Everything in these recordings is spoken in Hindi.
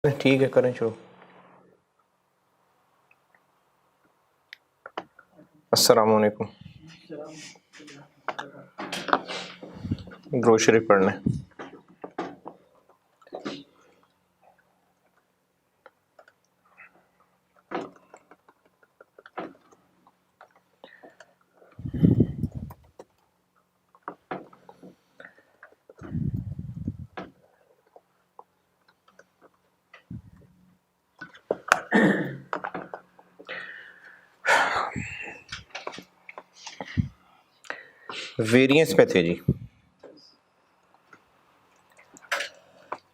ठीक है, करें शुरू। अस्सलाम वालेकुम। ग्रोसरी पढ़ने। वेरिएंस पे थे जी।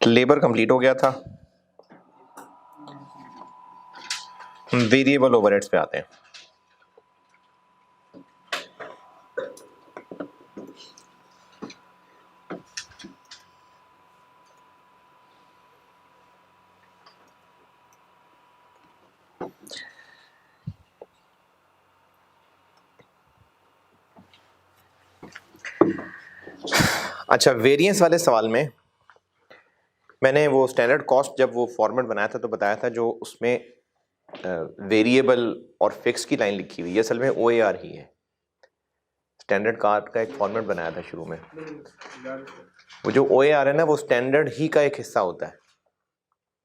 लेबर कंप्लीट हो गया था, वेरिएबल ओवरहेड्स पे आते हैं। अच्छा, वेरिएंस वाले सवाल में मैंने वो स्टैंडर्ड कॉस्ट जब वो फॉर्मेट बनाया था तो बताया था जो उसमें वेरिएबल और फिक्स की लाइन लिखी हुई है असल में OAR ही है। स्टैंडर्ड कार्ड का एक फॉर्मेट बनाया था शुरू में। वो जो OAR है ना, वो स्टैंडर्ड ही का एक हिस्सा होता है।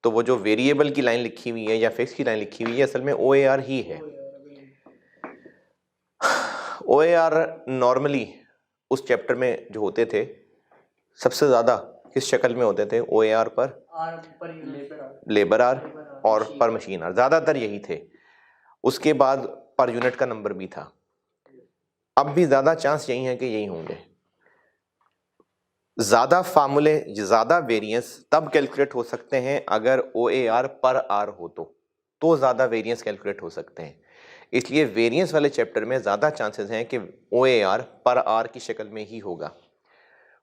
तो वो जो वेरिएबल की लाइन लिखी हुई है या फिक्स की लाइन लिखी हुई है असल में OAR ही है। OAR नॉर्मली उस चैप्टर में जो होते थे सबसे ज़्यादा किस शक्ल में होते थे? OAR पर लेबर आर और पर मशीन आर, ज़्यादातर यही थे। उसके बाद पर यूनिट का नंबर भी था। अब भी ज़्यादा चांस यही है कि यही होंगे। ज़्यादा फार्मूले, ज़्यादा वेरिएंस तब कैलकुलेट हो सकते हैं अगर OAR पर आर हो तो ज़्यादा वेरिएंस कैलकुलेट हो सकते हैं। इसलिए वेरिएंस वाले चैप्टर में ज़्यादा चांसेस हैं कि OAR पर आर की शक्ल में ही होगा।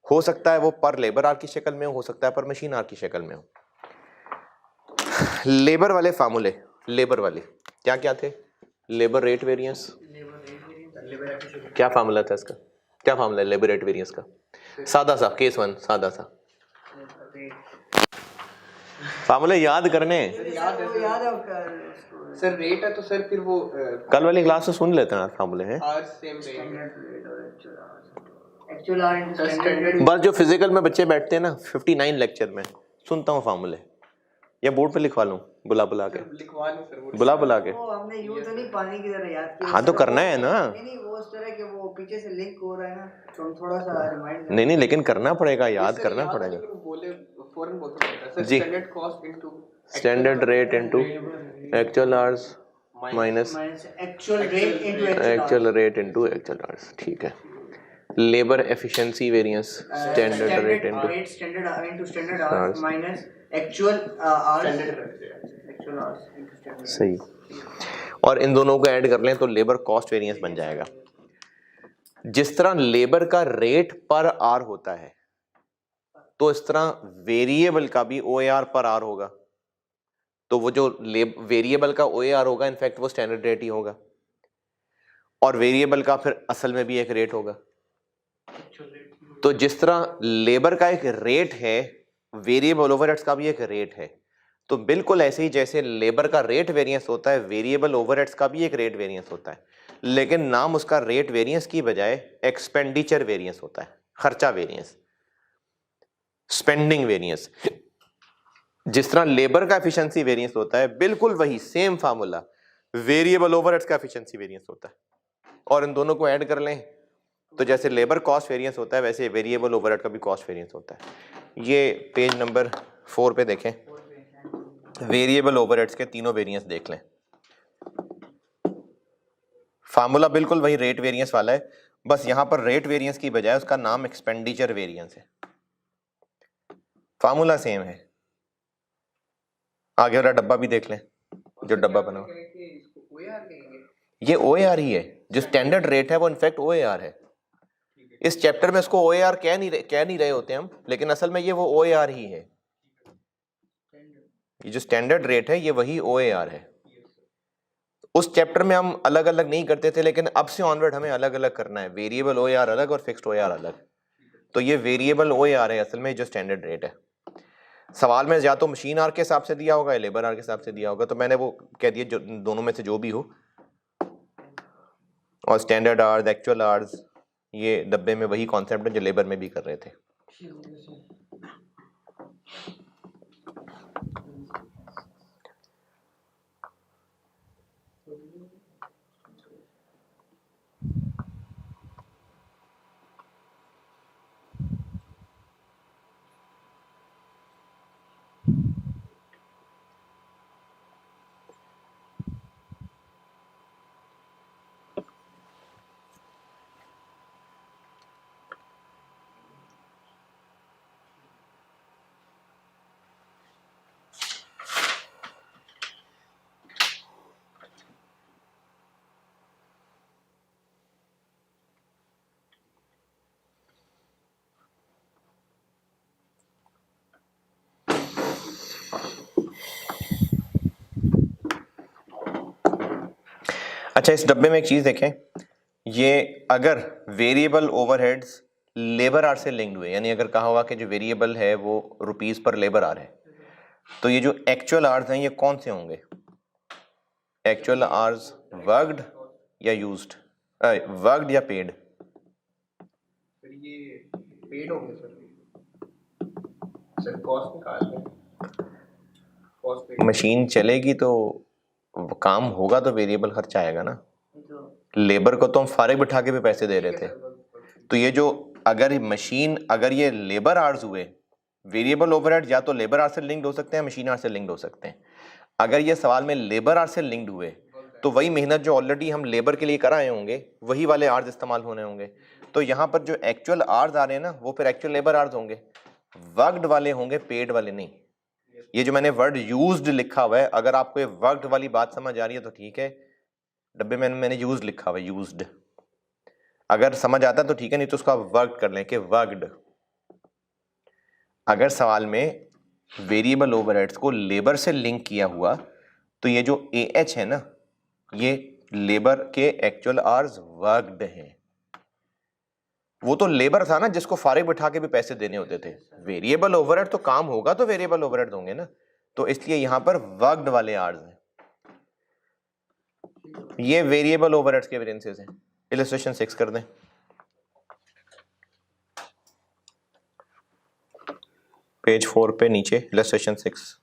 हो सकता है वो पर लेबर आर की शक्ल में हो सकता है पर मशीन आर की शक्ल में हो। लेबर वाले फार्मूले, लेबर वाले क्या क्या थे? लेबर रेट वेरिएंस, क्या फार्मूला था इसका? क्या फार्मूला है लेबर रेट वेरिएंस का? सादा सा, केस वन सादा सा फार्मूले याद करने। याद है सर। रेट है तो सर फिर वो कल वाली क्लास में सुन लेते हैं फार्मूले हैं। बस जो फिजिकल में बच्चे बैठते हैं ना 59 लेक्चर में सुनता हूँ फार्मूले, या बोर्ड पे लिखवा लूँ बुला के? लिखवा लो सर, बुला के। वो हमने यूं तो नहीं पानी की तरह याद किया। हाँ तो करना है ना। नहीं वो उस तरह के वो पीछे से लिंक हो रहा है ना, तो हम थोड़ा सा रिमाइंड। नहीं लेकिन करना पड़ेगा, याद करना पड़ेगा। बोले फौरन बोलते रहता है सर। जी, standard cost into standard rate into actual hours minus actual rate into actual rate into actual hours. ठीक है। Labour efficiency variance, standard rate into standard hours minus actual hours. सही। और इन दोनों को ऐड कर लें तो लेबर कॉस्ट वेरिएंस बन जाएगा। जिस तरह लेबर का रेट पर आर होता है तो इस तरह वेरिएबल का भी OAR पर आर होगा। तो वो जो वेरिएबल का OAR होगा इनफैक्ट वो स्टैंडर्ड रेट ही होगा, और वेरिएबल का फिर असल में भी एक रेट होगा। तो जिस तरह लेबर का एक रेट है, वेरिएबल ओवरहेड्स का भी एक रेट है। तो बिल्कुल ऐसे ही जैसे लेबर का रेट वेरिएंस होता है, वेरिएबल ओवरहेड्स का भी एक रेट वेरिएंस होता है, लेकिन नाम उसका रेट वेरिएंस की बजाय एक्सपेंडिचर वेरिएंस होता है, खर्चा वेरिएंस, स्पेंडिंग वेरिएंस। जिस तरह लेबर का एफिशिएंसी वेरिएंस होता है, बिल्कुल वही सेम फार्मूला वेरिएबल ओवरहेड्स का एफिशिएंसी वेरिएंस होता है। और इन दोनों को ऐड कर लें तो जैसे लेबर कॉस्ट वेरिएंस होता है वैसे वेरिएबल ओवरहेड का भी कॉस्ट वेरिएंस होता है। ये पेज नंबर 4 पे देखें, वेरिएबल ओवरहेड्स के तीनों वेरिएंस देख लें। फार्मूला बिल्कुल वही रेट वेरिएंस वाला है, बस यहां पर रेट वेरिएंस की बजाय उसका नाम एक्सपेंडिचर वेरिएंस है। फार्मूला सेम है। आगे वाला डब्बा भी देख लें, जो डब्बा बना ये OAR ही है। जो स्टैंडर्ड रेट है वो इनफैक्ट OAR है। इस चैप्टर में इसको OAR कह नहीं रहे होते हम, लेकिन असल में ये वो OAR ही है। ये जो स्टैंडर्ड रेट है ये वही OAR है। उस चैप्टर में हम अलग अलग नहीं करते थे, लेकिन अब से ऑनवर्ड हमें अलग अलग करना है। वेरिएबल OAR अलग और फिक्स्ड OAR अलग। तो ये वेरिएबल OAR है असल में जो स्टैंडर्ड रेट है। सवाल में या तो मशीन आर के हिसाब से दिया होगा या लेबर आर के हिसाब से दिया होगा, तो मैंने वो कह दिया जो दोनों में से जो भी हो। और स्टैंडर्ड आर्स, एक्चुअल आर्स, ये डब्बे में वही कॉन्सेप्ट है जो लेबर में भी कर रहे थे। अच्छा, इस डब्बे में एक चीज देखें, ये अगर वेरिएबल ओवरहेड्स लेबर आर से लिंक्ड हुए, यानी अगर कहा हुआ कि जो वेरिएबल है वो रुपीस पर लेबर आर है, तो ये जो एक्चुअल आर्स हैं ये कौन से होंगे? एक्चुअल आर्स वर्कड या यूज्ड, वर्कड या पेड? सर ये पेड होंगे सर कॉस्ट निकालते हैं, कॉस्ट पेड। मशीन चलेगी तो काम होगा तो वेरिएबल खर्चा आएगा ना। लेबर को तो हम फारिग बिठा के भी पैसे दे रहे थे, तो ये जो अगर मशीन, अगर ये लेबर आर्स हुए, वेरिएबल ओवरहेड या तो लेबर आर से लिंक्ड हो सकते हैं, मशीन आर से लिंक्ड हो सकते हैं। अगर ये सवाल में लेबर आर से लिंक्ड हुए तो वही मेहनत जो ऑलरेडी हम लेबर के लिए कराए होंगे वही वाले आर्स इस्तेमाल होने होंगे। तो यहाँ पर जो एक्चुअल आर्स आ रहे हैं ना वो फिर एक्चुअल लेबर आर्स होंगे, वर्कड वाले होंगे, पेड वाले नहीं। ये जो मैंने वर्ड यूज्ड लिखा हुआ है, अगर आपको ये वर्कड वाली बात समझ आ रही है तो ठीक है, डब्बे में मैंने यूज्ड लिखा हुआ है, यूज्ड। अगर समझ आता है तो ठीक है, नहीं तो उसको आप वर्क कर लें कि वर्कड। अगर सवाल में वेरिएबल ओवरहेड्स को लेबर से लिंक किया हुआ तो ये जो ए एच है ना, ये लेबर के एक्चुअल आवर्स वर्कड हैं। वो तो लेबर था ना जिसको फारिग बिठा के भी पैसे देने होते थे। वेरिएबल ओवरहेड तो काम होगा तो वेरिएबल ओवरहेड होंगे ना, तो इसलिए यहां पर वर्कड वाले आवर्स हैं। ये वेरिएबल ओवरहेड्स के वेरिएंसेस हैं। इलस्ट्रेशन 6 कर दें, पेज 4 पे नीचे इलस्ट्रेशन 6।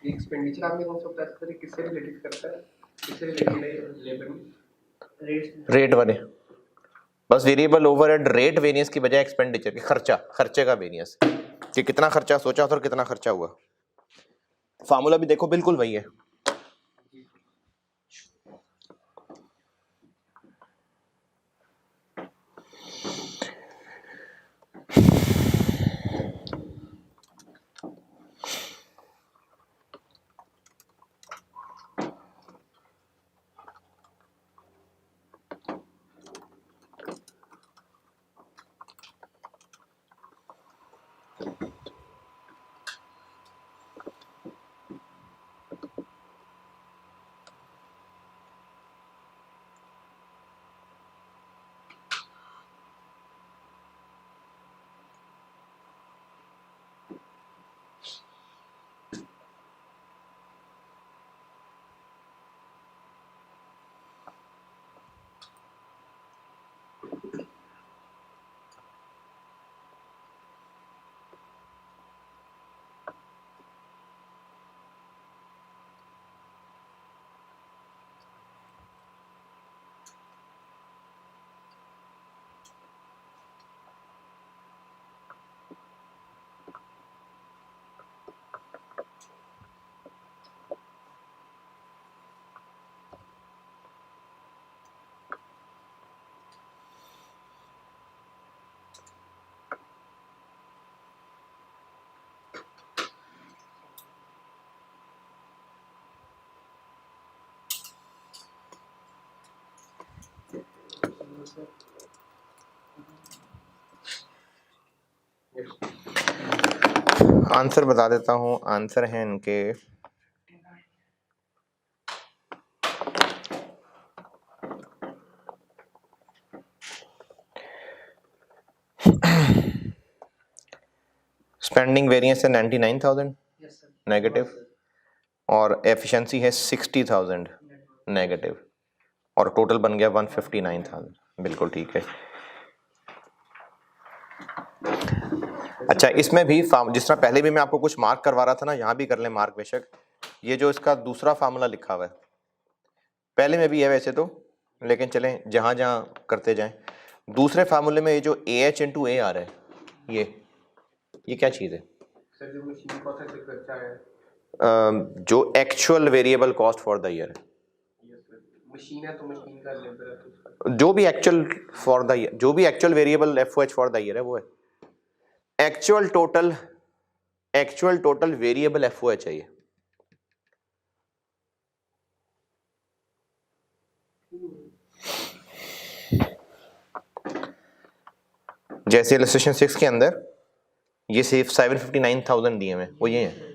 एक्सपेंडिचर आपने कौन सा बताया सर, किससे रिलेटेड करता है, किससे रिलेटेड है लेबर में? रेट वाले, बस वेरिएबल ओवरहेड रेट वेरिएंस की बजाय एक्सपेंडिचर की खर्चे का वेरिएंस, कि कितना खर्चा सोचा था और कितना खर्चा हुआ। फार्मूला भी देखो बिल्कुल वही है। आंसर बता देता हूं, आंसर है इनके स्पेंडिंग वेरिएंस है 99,000 नेगेटिव, और एफिशिएंसी है 60,000 नेगेटिव, और टोटल बन गया 159,000। बिल्कुल ठीक है। अच्छा, इसमें भी जिस तरह पहले भी मैं आपको कुछ मार्क करवा रहा था ना, यहाँ भी कर लें मार्क बेशक। ये जो इसका दूसरा फार्मूला लिखा हुआ है, पहले में भी है वैसे तो, लेकिन चलें जहाँ जहाँ करते जाएं। दूसरे फार्मूले में ये जो AH इंटू ए आ रहा है, ये क्या चीज़ है सर? जो मशीन कॉस्ट है खर्चा है, जो actual variable cost for the year है। मशीन है तो मशीन का लेबर है तो जो भी एक्चुअल फॉर द ईयर, जो भी actual variable FOH for the year है वो है एक्चुअल टोटल वेरिएबल FOH है ये। जैसे इलस्ट्रेशन 6 के अंदर ये सिर्फ 759,000 दिए हुए, वो ये है।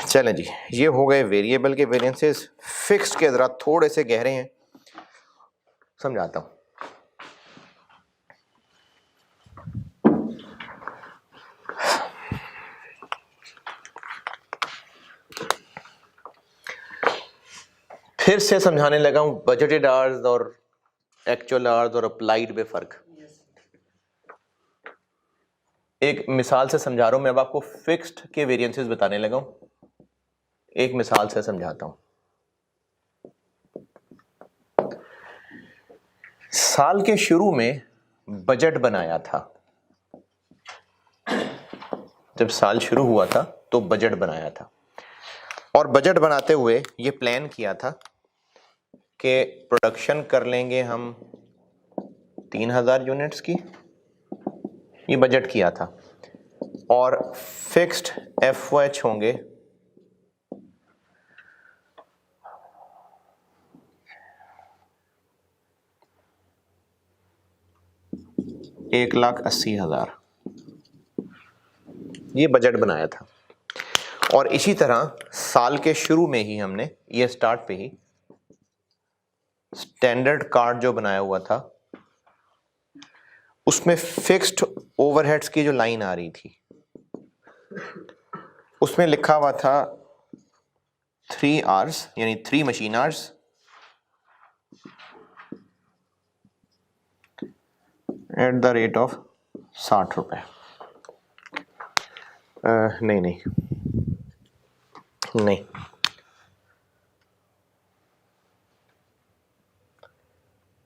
चलें जी, ये हो गए वेरिएबल के वेरिएंसेस। फिक्स्ड के जरा थोड़े से गहरे हैं, समझाता हूं। फिर से समझाने लगा हूं बजटेड आवर्स और एक्चुअल आवर्स और अप्लाइड में फर्क। एक मिसाल से समझा रहा हूं मैं, अब आपको फिक्स्ड के वेरिएंसेस बताने लगा हूं। एक मिसाल से समझाता हूं। साल के शुरू में बजट बनाया था, जब साल शुरू हुआ था तो बजट बनाया था, और बजट बनाते हुए ये प्लान किया था कि प्रोडक्शन कर लेंगे हम 3,000 यूनिट्स की, ये बजट किया था, और फिक्स्ड FOH होंगे 1,80,000। ये बजट बनाया था। और इसी तरह साल के शुरू में ही हमने ये स्टार्ट पे ही स्टैंडर्ड कार्ड जो बनाया हुआ था, उसमें फिक्स्ड ओवरहेड्स की जो लाइन आ रही थी, उसमें लिखा हुआ था 3 आवर्स, यानी 3 machine hours, at the rate of 60 रुपये। नहीं नहीं नहीं,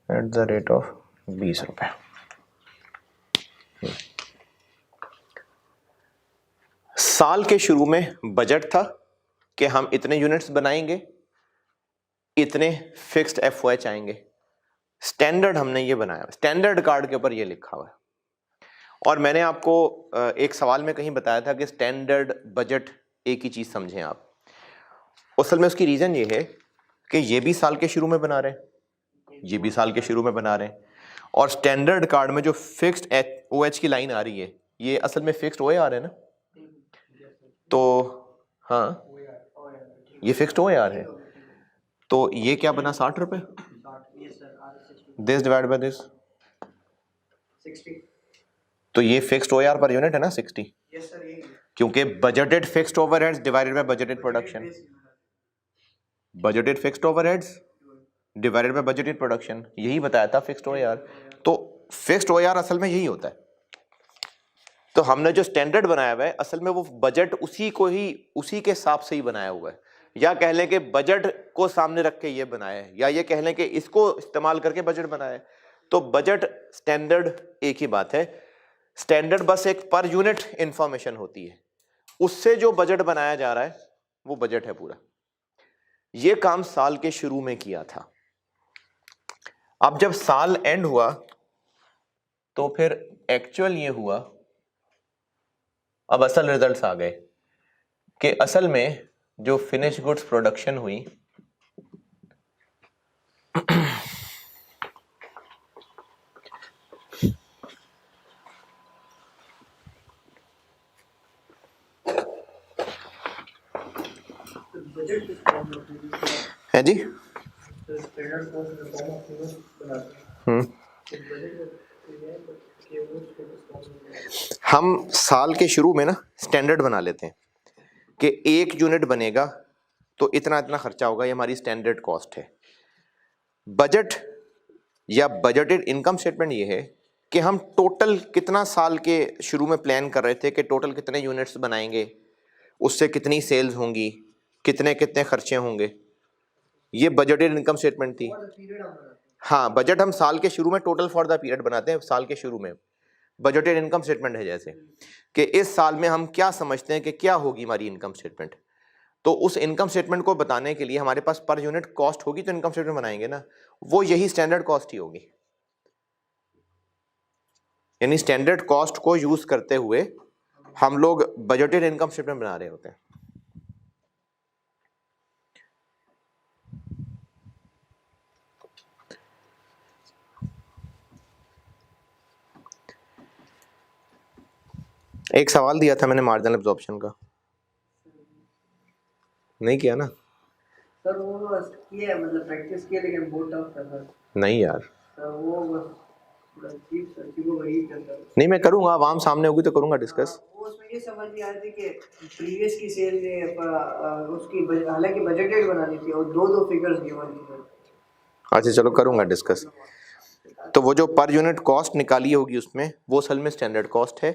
एट द रेट ऑफ 20 रुपये। साल के शुरू में बजट था कि हम इतने यूनिट्स बनाएंगे, इतने फिक्स्ड एफओएच आएंगे। स्टैंडर्ड हमने ये बनाया, स्टैंडर्ड कार्ड के ऊपर ये लिखा हुआ है। और मैंने आपको एक सवाल में कहीं बताया था कि स्टैंडर्ड बजट एक ही चीज समझें आप। असल में उसकी रीजन ये है कि ये भी साल के शुरू में बना रहे हैं, ये भी साल के शुरू में बना रहे हैं, और स्टैंडर्ड कार्ड में जो फिक्स्ड ओएच की लाइन आ रही है ये असल में फिक्स्ड ओए आ रहे हैं ना, तो हाँ ये फिक्स्ड ओए आ रहे हैं, तो ये क्या बना 60 रुपये, दिस डिवाइड बाय दिस 60। तो ये फिक्स्ड ओआर पर यूनिट है ना 60, यस सर, यही क्योंकि budgeted fixed overheads divided by budgeted production, budgeted fixed overheads divided by budgeted production, यही बताया था फिक्स्ड ओआर। तो फिक्स्ड ओआर असल में यही होता है। तो हमने जो स्टैंडर्ड बनाया हुआ है असल में वो बजट उसी को ही, उसी के हिसाब से ही बनाया हुआ है, या कह लें कि बजट को सामने रख के ये बनाया है, या ये कह लें कि इसको इस्तेमाल करके बजट बनाया है। तो बजट स्टैंडर्ड एक ही बात है। स्टैंडर्ड बस एक पर यूनिट इंफॉर्मेशन होती है, उससे जो बजट बनाया जा रहा है वो बजट है पूरा। ये काम साल के शुरू में किया था। अब जब साल एंड हुआ तो फिर एक्चुअल ये हुआ, अब असल रिजल्ट्स आ गए कि असल में जो फिनिश गुड्स प्रोडक्शन हुई बजट किस फॉर्म में होती है? है जी, standard cost in the form of units बनाते हैं। तो बजट के वो किस फॉर्म में? हम साल के शुरू में ना स्टैंडर्ड बना लेते हैं कि एक यूनिट बनेगा तो इतना इतना खर्चा होगा, ये हमारी स्टैंडर्ड कॉस्ट है। बजट या बजटेड इनकम स्टेटमेंट ये है कि हम टोटल कितना साल के शुरू में प्लान कर रहे थे कि टोटल कितने यूनिट्स बनाएंगे, उससे कितनी सेल्स होंगी, कितने कितने खर्चे होंगे, ये बजटेड इनकम स्टेटमेंट थी। हाँ, बजट हम साल के शुरू में टोटल फॉर द पीरियड बनाते हैं। साल के शुरू में बजटेड इनकम स्टेटमेंट है जैसे कि इस साल में हम क्या समझते हैं कि क्या होगी हमारी इनकम स्टेटमेंट। तो उस इनकम स्टेटमेंट को बताने के लिए हमारे पास पर यूनिट कॉस्ट होगी, तो इनकम स्टेटमेंट बनाएंगे ना, वो यही स्टैंडर्ड कॉस्ट ही होगी। यानी स्टैंडर्ड कॉस्ट को यूज करते हुए हम लोग बजटेड इनकम स्टेटमेंट बना रहे होते हैं। एक सवाल दिया था मैंने मार्जिनल एब्जॉर्प्शन का, नहीं किया ना सर, वो बस किया, मतलब प्रैक्टिस किया, लेकिन बहुत टफ था सर। नहीं यार, सर वो बस थोड़ा अजीब सर कि वो वही करता है। नहीं मैं करूंगा, आवाम सामने होगी तो करूंगा डिस्कस। वो उसमें ये समझ नहीं आ रही थी कि प्रीवियस की सेल ने उसकी हालांकि बजटेड बनानी थी और दो दो फिगर्स गिवन थी सर। अच्छा चलो करूंगा डिस्कस। तो वो जो पर यूनिट कॉस्ट निकाली होगी उसमें वो असल में स्टैंडर्ड कॉस्ट है,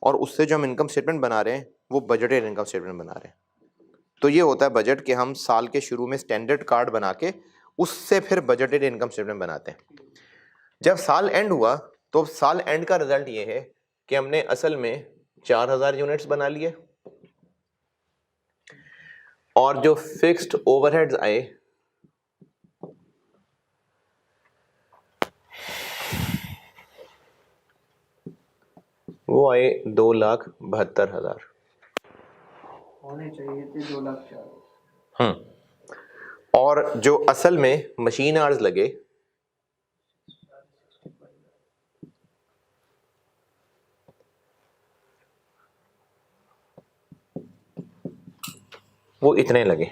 और उससे जो हम इनकम स्टेटमेंट बना रहे हैं वो बजटेड इनकम स्टेटमेंट बना रहे हैं। तो ये होता है बजट कि हम साल के शुरू में स्टैंडर्ड कार्ड बना के उससे फिर बजटेड इनकम स्टेटमेंट बनाते हैं। जब साल एंड हुआ तो साल एंड का रिजल्ट ये है कि हमने असल में 4000 यूनिट्स बना लिए, और जो फिक्स्ड ओवरहेड्स आए वो आए 2,72,000। होने चाहिए थे 2 लाख 4। और जो असल में मशीन आवर्स लगे वो इतने लगे।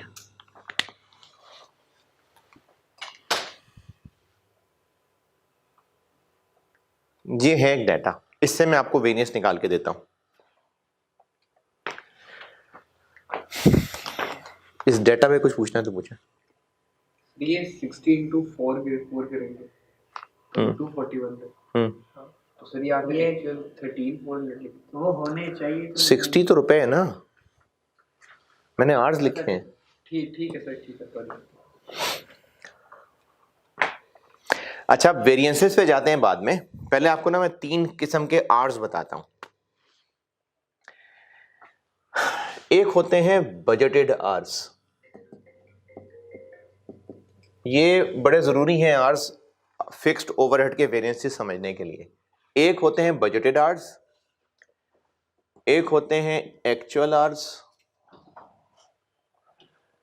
ये है एक डाटा, इससे मैं आपको वेरिएंस निकाल के देता हूं। इस डाटा में कुछ पूछना है तो पूछे। ये 60 into 4 करेंगे 241 है। तो सर ये आपने 13,400 लिखा। वो होने चाहिए तो 60 तो रुपए है ना, मैंने आवर्स लिखे हैं। ठीक है सर, ठीक है सर। अच्छा, वेरिएंसेस पे जाते हैं बाद में, पहले आपको ना मैं 3 किस्म के आवर्स बताता हूं। एक होते हैं बजटेड आवर्स, ये बड़े जरूरी हैं आवर्स फिक्स्ड ओवरहेड के वेरिएंसेस समझने के लिए। एक होते हैं बजटेड आवर्स, एक होते हैं एक्चुअल आवर्स,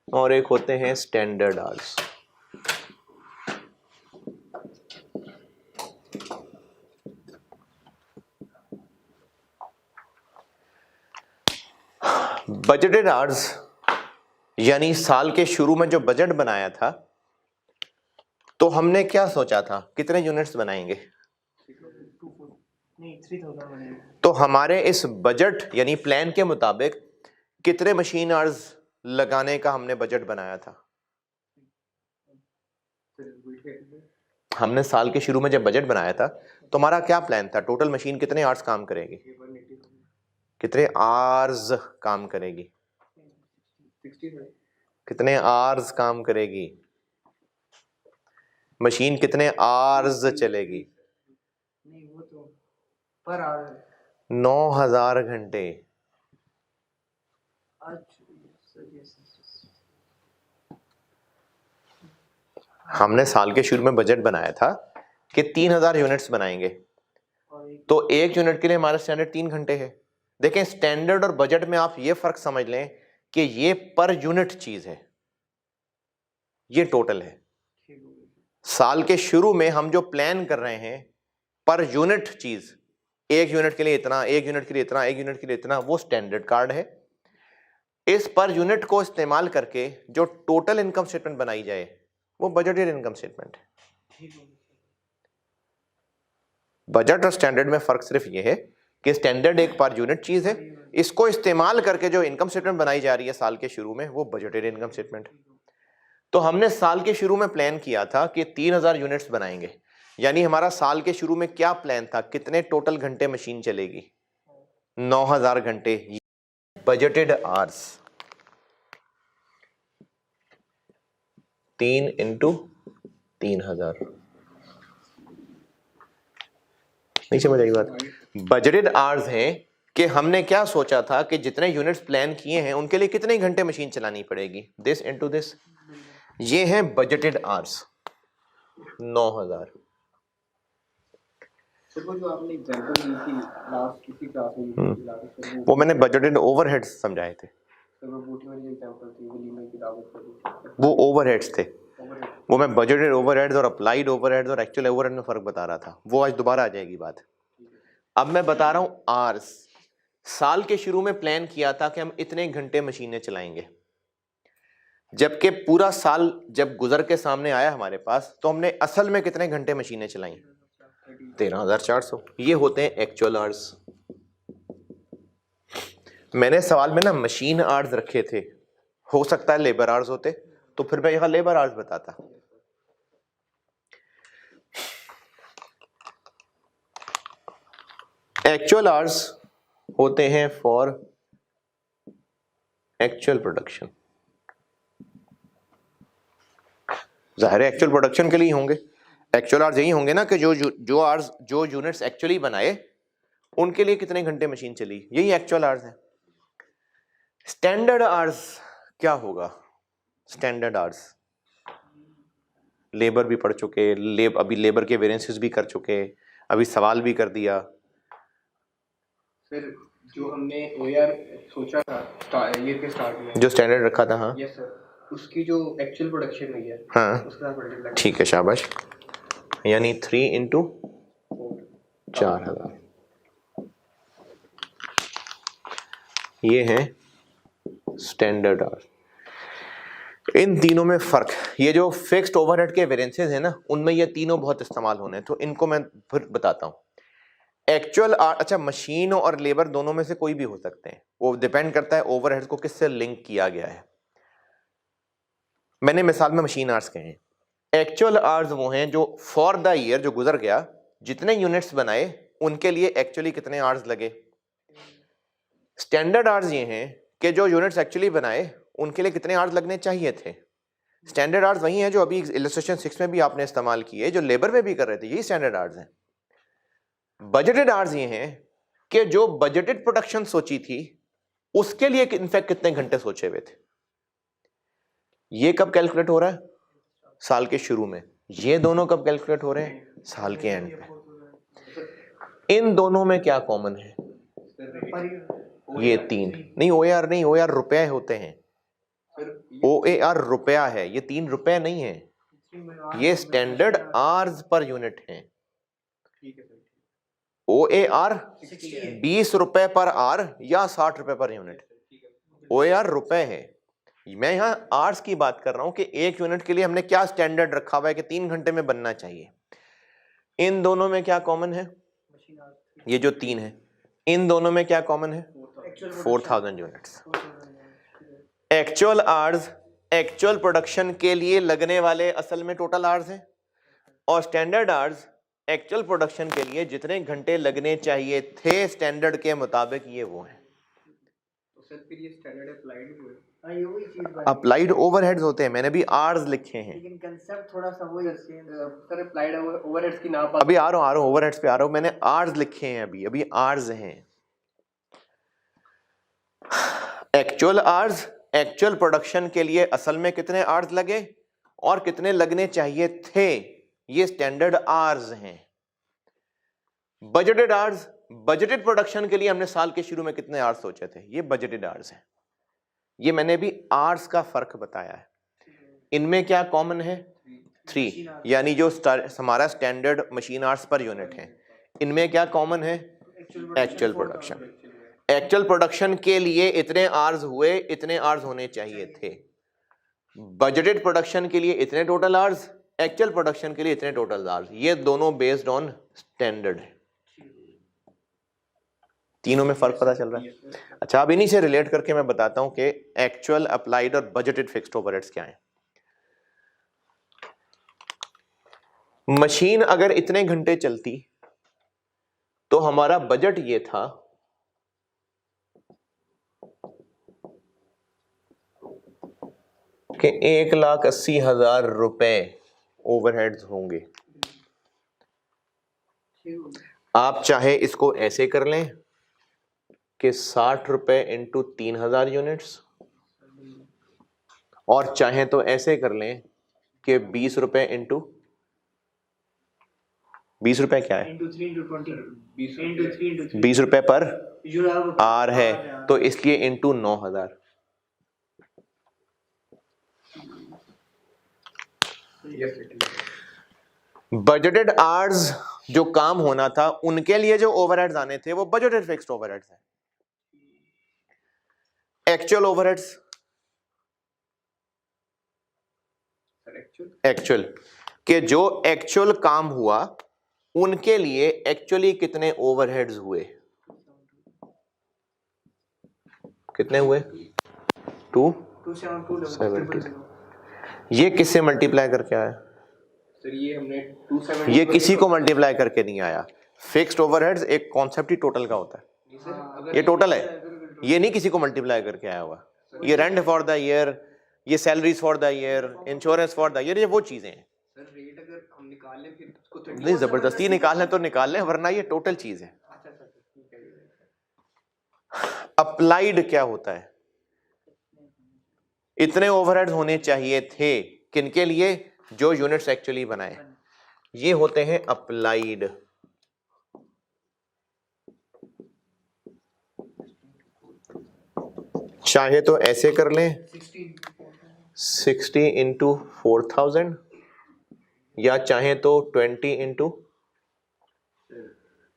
और एक होते हैं स्टैंडर्ड आवर्स। बजटेड आवर्स यानी साल के शुरू में जो बजट बनाया था, तो हमने क्या सोचा था कितने यूनिट्स बनाएंगे, नहीं 3,000 बनेगा। तो हमारे इस बजट यानी प्लान के मुताबिक कितने मशीन आवर्स लगाने का हमने बजट बनाया था। हमने साल के शुरू में जब बजट बनाया था तो हमारा क्या प्लान था, टोटल मशीन कितने आवर्स काम करेगी, कितने आवर्स काम करेगी, कितने आवर्स काम करेगी, मशीन कितने आवर्स चलेगी। नहीं वो तो पर आवर 9,000 घंटे। हमने साल के शुरू में बजट बनाया था कि 3,000 यूनिट्स बनाएंगे, तो एक यूनिट के लिए हमारा स्टैंडर्ड 3 घंटे है। देखें, स्टैंडर्ड और बजट में आप ये फर्क समझ लें कि ये पर यूनिट चीज है, ये टोटल है। साल के शुरू में हम जो प्लान कर रहे हैं पर यूनिट चीज, एक यूनिट के लिए इतना, एक यूनिट के लिए इतना, एक यूनिट के लिए इतना, वो स्टैंडर्ड कार्ड है। इस पर यूनिट को इस्तेमाल करके जो टोटल इनकम स्टेटमेंट बनाई जाए वो बजटेड इनकम स्टेटमेंट है। बजट और स्टैंडर्ड में फर्क सिर्फ ये है कि स्टैंडर्ड एक पर यूनिट चीज है, इसको इस्तेमाल करके जो इनकम स्टेटमेंट बनाई जा रही है साल के शुरू में वो बजटेड इनकम स्टेटमेंट है। तो हमने साल के शुरू में प्लान किया था कि 3,000 यूनिट्स बनाएंगे, यानी हमारा साल के शुरू में क्या प्लान था, कितने टोटल घंटे मशीन चलेगी, 9,000 घंटे बजटेड आवर्स। 3 × 3,000, नहीं समझ आई बात। बजटेड आवर्स हैं कि हमने क्या सोचा था कि जितने यूनिट्स प्लान किए हैं उनके लिए कितने घंटे मशीन चलानी पड़ेगी, दिस इनटू दिस। ये हैं बजटेड आवर्स 9,000। जो आपने एग्जांपल दी थी लास्ट किसी क्लास में, वो मैंने बजटेड ओवरहेड्स समझाए थे, वो बोटी वाली एग्जांपल थी, वलीमे की दावत पर, वो ओवरहेड्स थे। वो मैं बजटेड ओवरहेड्स और अप्लाइड ओवरहेड्स और एक्चुअल ओवरहेड में फर्क बता रहा था, वो आज दोबारा आ जाएगी बात। अब मैं बता रहा हूं आवर्स। साल के शुरू में प्लान किया था कि हम इतने घंटे मशीनें चलाएंगे, जबकि पूरा साल जब गुजर के सामने आया हमारे पास तो हमने असल में कितने घंटे मशीनें चलाई, 13,400। ये होते हैं एक्चुअल आवर्स। मैंने सवाल में ना मशीन आवर्स रखे थे, हो सकता है लेबर आवर्स होते, तो फिर मैं यहां लेबर आवर्स बताता। एक्चुअल आवर्स होते हैं फॉर एक्चुअल प्रोडक्शन। जाहिर है एक्चुअल प्रोडक्शन के लिए होंगे, एक्चुअल आवर्स यही होंगे ना कि जो आवर्स जो यूनिट्स एक्चुअली बनाए उनके लिए कितने घंटे मशीन चली, यही एक्चुअल आवर्स है। स्टैंडर्ड आवर्स क्या होगा, स्टैंडर्ड आवर्स लेबर भी पढ़ चुके, अभी लेबर के वेरिएंसेस भी कर चुके, अभी सवाल भी कर दिया। फिर जो हमने ओआर सोचा था ईयर के स्टार्ट में, जो स्टैंडर्ड रखा था, हाँ यस सर, उसकी जो एक्चुअल प्रोडक्शन हुई है, हाँ उसका बजट ठीक है, शाबाश। यानी 3 × 4,000 ये है स्टैंडर्ड आवर्स। इन तीनों में फर्क, ये जो फिक्स्ड ओवरहेड के वेरिएंसेस है ना, उनमें ये तीनों बहुत इस्तेमाल होने हैं, तो इनको मैं फिर बताता हूँ। एक्चुअल, अच्छा मशीन और लेबर दोनों में से कोई भी हो सकते हैं, वो डिपेंड करता है ओवरहेड्स को किससे लिंक किया गया है। मैंने मिसाल में मशीन आवर्स कहे हैं। एक्चुअल आवर्स वो हैं जो फॉर द ईयर जो गुजर गया जितने यूनिट्स बनाए उनके लिए एक्चुअली कितने आवर्स लगे। स्टैंडर्ड आवर्स ये हैं कि जो यूनिट्स एक्चुअली बनाए उनके लिए कितने आवर्स लगने चाहिए थे। स्टैंडर्ड आवर्स वही हैं जो अभी इलस्ट्रेशन 6 में भी आपने इस्तेमाल किए, जो लेबर में भी कर रहे थे, यही स्टैंडर्ड आवर्स हैं। बजटेड आवर्स ये हैं कि जो बजटेड प्रोडक्शन सोची थी उसके लिए इनफैक्ट कितने घंटे सोचे हुए थे। ये कब कैलकुलेट हो रहा है, साल के शुरू में। ये दोनों कब कैलकुलेट हो रहे हैं, साल के एंड पे। इन दोनों में क्या कॉमन है, ये तीन नहीं, OAR नहीं, OAR रुपए होते हैं, OAR रुपया है, ये 3 रुपए नहीं है, ये स्टैंडर्ड आवर्स पर यूनिट है। OAR 20 रुपए पर आवर या 60 रुपए पर यूनिट, OAR रुपए है। मैं यहाँ आवर्स की बात कर रहा हूं कि एक यूनिट के लिए हमने क्या स्टैंडर्ड रखा हुआ है कि 3 घंटे में बनना चाहिए। इन दोनों में क्या कॉमन है, ये जो 3 है, इन दोनों में क्या कॉमन है, 4000 units. Actual hours actual production के लिए लगने वाले असल में टोटल आवर्स हैं, और स्टैंडर्ड आवर्स एक्चुअल प्रोडक्शन के लिए जितने घंटे लगने चाहिए थे स्टैंडर्ड के मुताबिक, ये वो हैं। तो सर फिर ये स्टैंडर्ड अप्लाइड हुए। ये वही चीज बात है। अप्लाइड ओवरहेड्स होते हैं, मैंने भी आवर्स लिखे हैं। लेकिन कंसेप्ट थोड़ा सा वही सेम है। सर अप्लाइड ओवरहेड्स की नाप अभी आ रहा हूँ ओवरहेड्स पे आ रहा हूँ, मैंने आवर्स लिखे हैं, अभी आवर्स हैं। एक्चुअल आवर्स एक्चुअल प्रोडक्शन के लिए असल में कितने आवर्स लगे और कितने लगने चाहिए थे, ये स्टैंडर्ड आवर्स हैं। बजटेड आवर्स बजटेड प्रोडक्शन के लिए हमने साल के शुरू में कितने आवर्स सोचे थे, ये बजटेड आवर्स हैं। ये मैंने भी आवर्स का फर्क बताया है। इनमें क्या कॉमन है, 3, यानी जो हमारा standard machine hours per unit है। इनमें क्या कॉमन है, एक्चुअल प्रोडक्शन। एक्चुअल प्रोडक्शन के लिए इतने आवर्स हुए, इतने आवर्स होने चाहिए थे। बजटेड प्रोडक्शन के लिए इतने टोटल आवर्स, एक्चुअल प्रोडक्शन के लिए इतने टोटल आवर्स। ये दोनों बेस्ड ऑन स्टैंडर्ड है। तीनों में फर्क पता चल रहा है। अच्छा, अब इन्हीं से रिलेट करके मैं बताता हूं कि एक्चुअल अप्लाइड और बजटेड फिक्स्ड ओवरहेड्स क्या हैं। मशीन अगर इतने घंटे चलती तो हमारा बजट ये था कि 1,80,000 रुपए ओवरहेड्स होंगे। आप चाहे इसको ऐसे कर लें कि 60 रुपए इंटू 3,000 यूनिट्स, और चाहे तो ऐसे कर लें कि 20 रुपए इंटू 20 रुपए क्या है, 20 रुपए पर आर है, तो इसलिए इंटू 9,000। बजटेड आवर्स जो काम होना था उनके लिए जो ओवरहेड्स आने थे वो बजटेड फिक्स्ड ओवरहेड्स हैं। एक्चुअल ओवरहेड्स एक्चुअल के जो एक्चुअल काम हुआ उनके लिए एक्चुअली कितने ओवरहेड्स हुए, कितने हुए, 270। ये किससे मल्टीप्लाई करके आया सर, ये हमने 270 ये किसी को मल्टीप्लाई करके नहीं आया। फिक्स्ड ओवरहेड्स एक कॉन्सेप्ट ही टोटल का होता है, ये टोटल है, ये नहीं किसी को मल्टीप्लाई करके आया हुआ। ये रेंट फॉर द ईयर, ये salaries for the year, insurance for the year, ये वो चीजें हैं। सर रेट अगर हम निकाल लें फिर उसको नहीं, जबरदस्ती निकालने तो निकाल लें, वरना ये टोटल चीज है। अच्छा सर ठीक है। अप्लाइड क्या होता है, इतने ओवरहेड होने चाहिए थे किनके लिए, जो यूनिट्स एक्चुअली बनाए, ये होते हैं अप्लाइड। चाहे तो ऐसे कर लें 60 इंटू 4,000, या चाहे तो 20 इंटू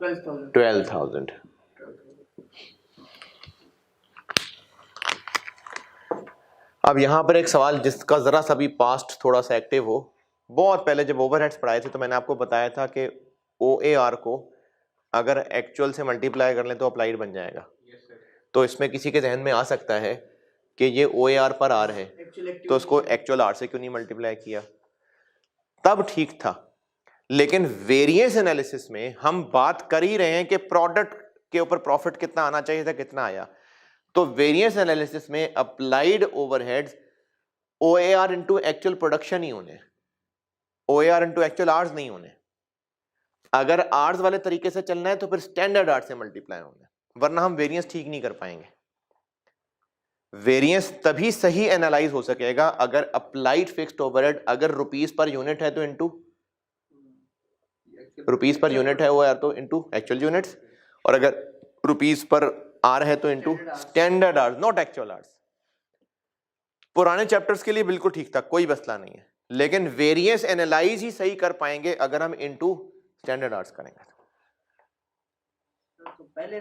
12,000। अब यहां पर एक सवाल जिसका जरा सा भी पास्ट थोड़ा सा एक्टिव हो, बहुत पहले जब ओवरहेड्स पढ़ाए थे तो मैंने आपको बताया था कि OAR को अगर एक्चुअल से मल्टीप्लाई कर लें तो अप्लाइड बन जाएगा। तो इसमें किसी के जहन में आ सकता है कि ये OAR पर आर है तो उसको एक्चुअल आर से क्यों नहीं मल्टीप्लाई किया, तब ठीक था। लेकिन वेरिएंस एनालिसिस में हम बात कर ही रहे हैं कि प्रोडक्ट के ऊपर प्रॉफिट कितना आना चाहिए था, कितना आया। तो वेरिएंस एनालिसिस में applied overheads OAR into actual production ही होने, OAR इनटू एक्चुअल आवर्स नहीं होने। अगर आवर्स वाले तरीके से चलना है तो फिर स्टैंडर्ड आवर्स से मल्टीप्लाई होने, वरना हम वेरिएंस ठीक नहीं कर पाएंगे। वेरिएंस तभी सही एनालाइज हो सकेगा अगर अप्लाइड फिक्स्ड ओवरहेड अगर रुपीस पर यूनिट है तो इनटू रुपीस पर यूनिट है OAR तो इनटू एक्चुअल यूनिट्स, और अगर रुपीस पर आर है तो into standard hours, not actual hours. पुराने चैप्टर्स के लिए बिल्कुल ठीक था, कोई मसला नहीं है, लेकिन वेरिएंस एनालाइज ही सही कर पाएंगे अगर हम इनटू स्टैंडर्ड आवर्स करेंगे। तो पहले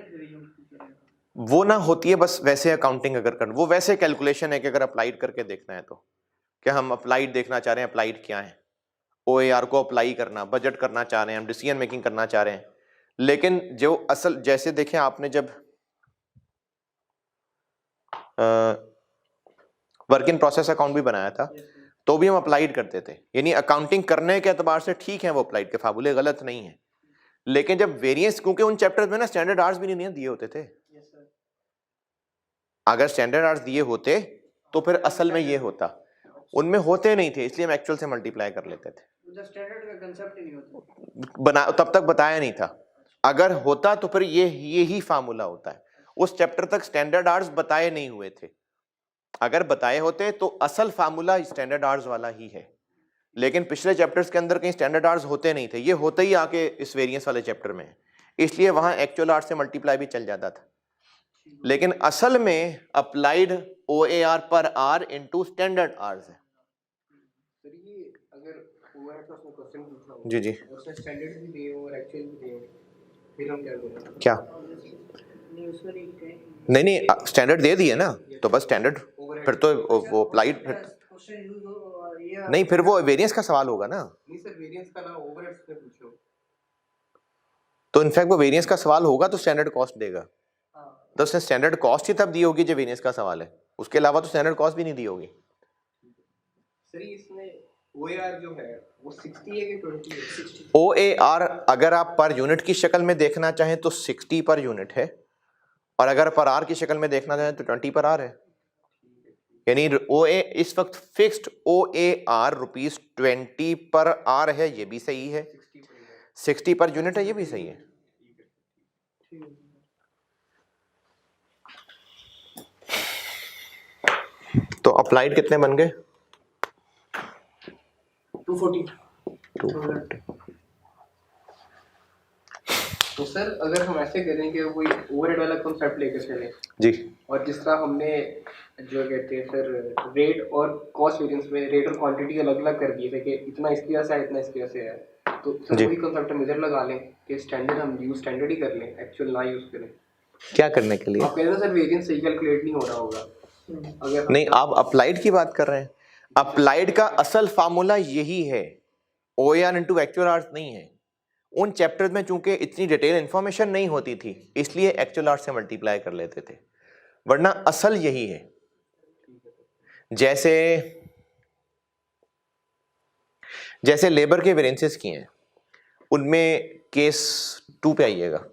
वो ना होती है बस वैसे अकाउंटिंग अगर कर, वो वैसे कैलकुलेशन है कि अगर अप्लाइड करके देखना है तो क्या हम अप्लाइड देखना चाह रहे हैं, अप्लाइड क्या है, OAR को अप्लाई करना, बजट करना चाह रहे हैं, हम डिसीजन मेकिंग करना चाह रहे हैं। लेकिन जो असल, जैसे देखें आपने जब वर्क इन प्रोसेस अकाउंट भी बनाया था तो भी हम अप्लाइड करते थे, यानी अकाउंटिंग करने के एतबार से ठीक है वो अप्लाइड के फार्मूले गलत नहीं है। लेकिन जब वेरिएंस, क्योंकि उन चैप्टर्स में ना स्टैंडर्ड आवर्स भी नहीं दिए होते थे, अगर स्टैंडर्ड आवर्स दिए होते तो फिर असल में ये होता, उनमें होते नहीं थे, इसलिए हम एक्चुअल से मल्टीप्लाई कर लेते थे। स्टैंडर्ड का कांसेप्ट ही नहीं होता, बना तब तक बताया नहीं था, अगर होता तो फिर ये ही फार्मूला होता है। उस चैप्टर तक स्टैंडर्ड आवर्स बताए नहीं हुए थे, अगर बताए होते तो असल फार्मूला स्टैंडर्ड आवर्स वाला ही है, लेकिन पिछले चैप्टर्स के अंदर कहीं स्टैंडर्ड आवर्स होते नहीं थे, ये होते ही आके इस वेरिएंस वाले चैप्टर में है, इसलिए वहां एक्चुअल आवर्स से मल्टीप्लाई भी चल जाता था। लेकिन असल में अप्लाइड OAR पर आर इनटू स्टैंडर्ड आवर्स है। सर ये अगर ओवरहेड का उसने क्वेश्चन पूछा हो, जी जी, उसने स्टैंडर्ड भी दिए हो और एक्चुअल भी दिए हो, फिर हम क्या करें? क्या नहीं उसमें नहीं स्टैंडर्ड दे दिए ना, तो बस स्टैंडर्ड, फिर तो वो अप्लाइड, क्वेश्चन यूज हो ये नहीं फिर वो वेरिएंस का सवाल होगा ना, नहीं सर, वेरिएंस का ना ओवरहेड्स में पूछो। तो इनफैक्ट वो वेरिएंस का सवाल होगा तो स्टैंडर्ड कॉस्ट देगा, हाँ, तो उसने स्टैंडर्ड कॉस्ट ही तब दी होगी जब वेरिएंस का सवाल है, उसके अलावा तो स्टैंडर्ड कॉस्ट भी नहीं दी होगी। सर इसमें OAR जो है वो 60 है कि 20 है? 60। OAR अगर आप पर यूनिट की शक्ल में देखना चाहें तो 60 पर यूनिट है, और अगर पर आर की शक्ल में देखना चाहें तो 20 पर आर है। यानी OA इस वक्त फिक्स्ड OAR ₹20 पर आर है, ये भी सही है, 60 पर यूनिट है, ये भी सही है। तो अप्लाइड कितने बन गए? 240। तो सर अगर हम ऐसे करें कि कोई ओवरहेड वाला कॉन्सेप्ट लेकर चले जी, और जिस तरह हमने जो कहते हैं सर रेट और कॉस्ट वेरिएंस में रेट और क्वांटिटी अलग अलग कर दिए थे कि इतना इसकी वजह से है, इतना इसकी वजह से है, तो सर वही कॉन्सेप्ट हम इधर लगा लें कि स्टैंडर्ड हम यूज स्टैंडर्ड ही कर लें, एक्चुअल ना यूज करें। क्या करने के लिए? आप कह रहे हो सर वेरिएंस सही कैलकुलेट नहीं हो रहा होगा, अगर नहीं, आप अप्लाइड की बात कर रहे हैं। अप्लाइड का असल फार्मूला यही है, OAR इनटू एक्चुअल आवर्स नहीं है। उन चैप्टर्स में चूंकि इतनी डिटेल इंफॉर्मेशन नहीं होती थी, इसलिए एक्चुअल आवर्स से मल्टीप्लाई कर लेते थे, वरना असल यही है। जैसे लेबर के वेरिएंसेस किए हैं, उनमें केस 2 पे आइएगा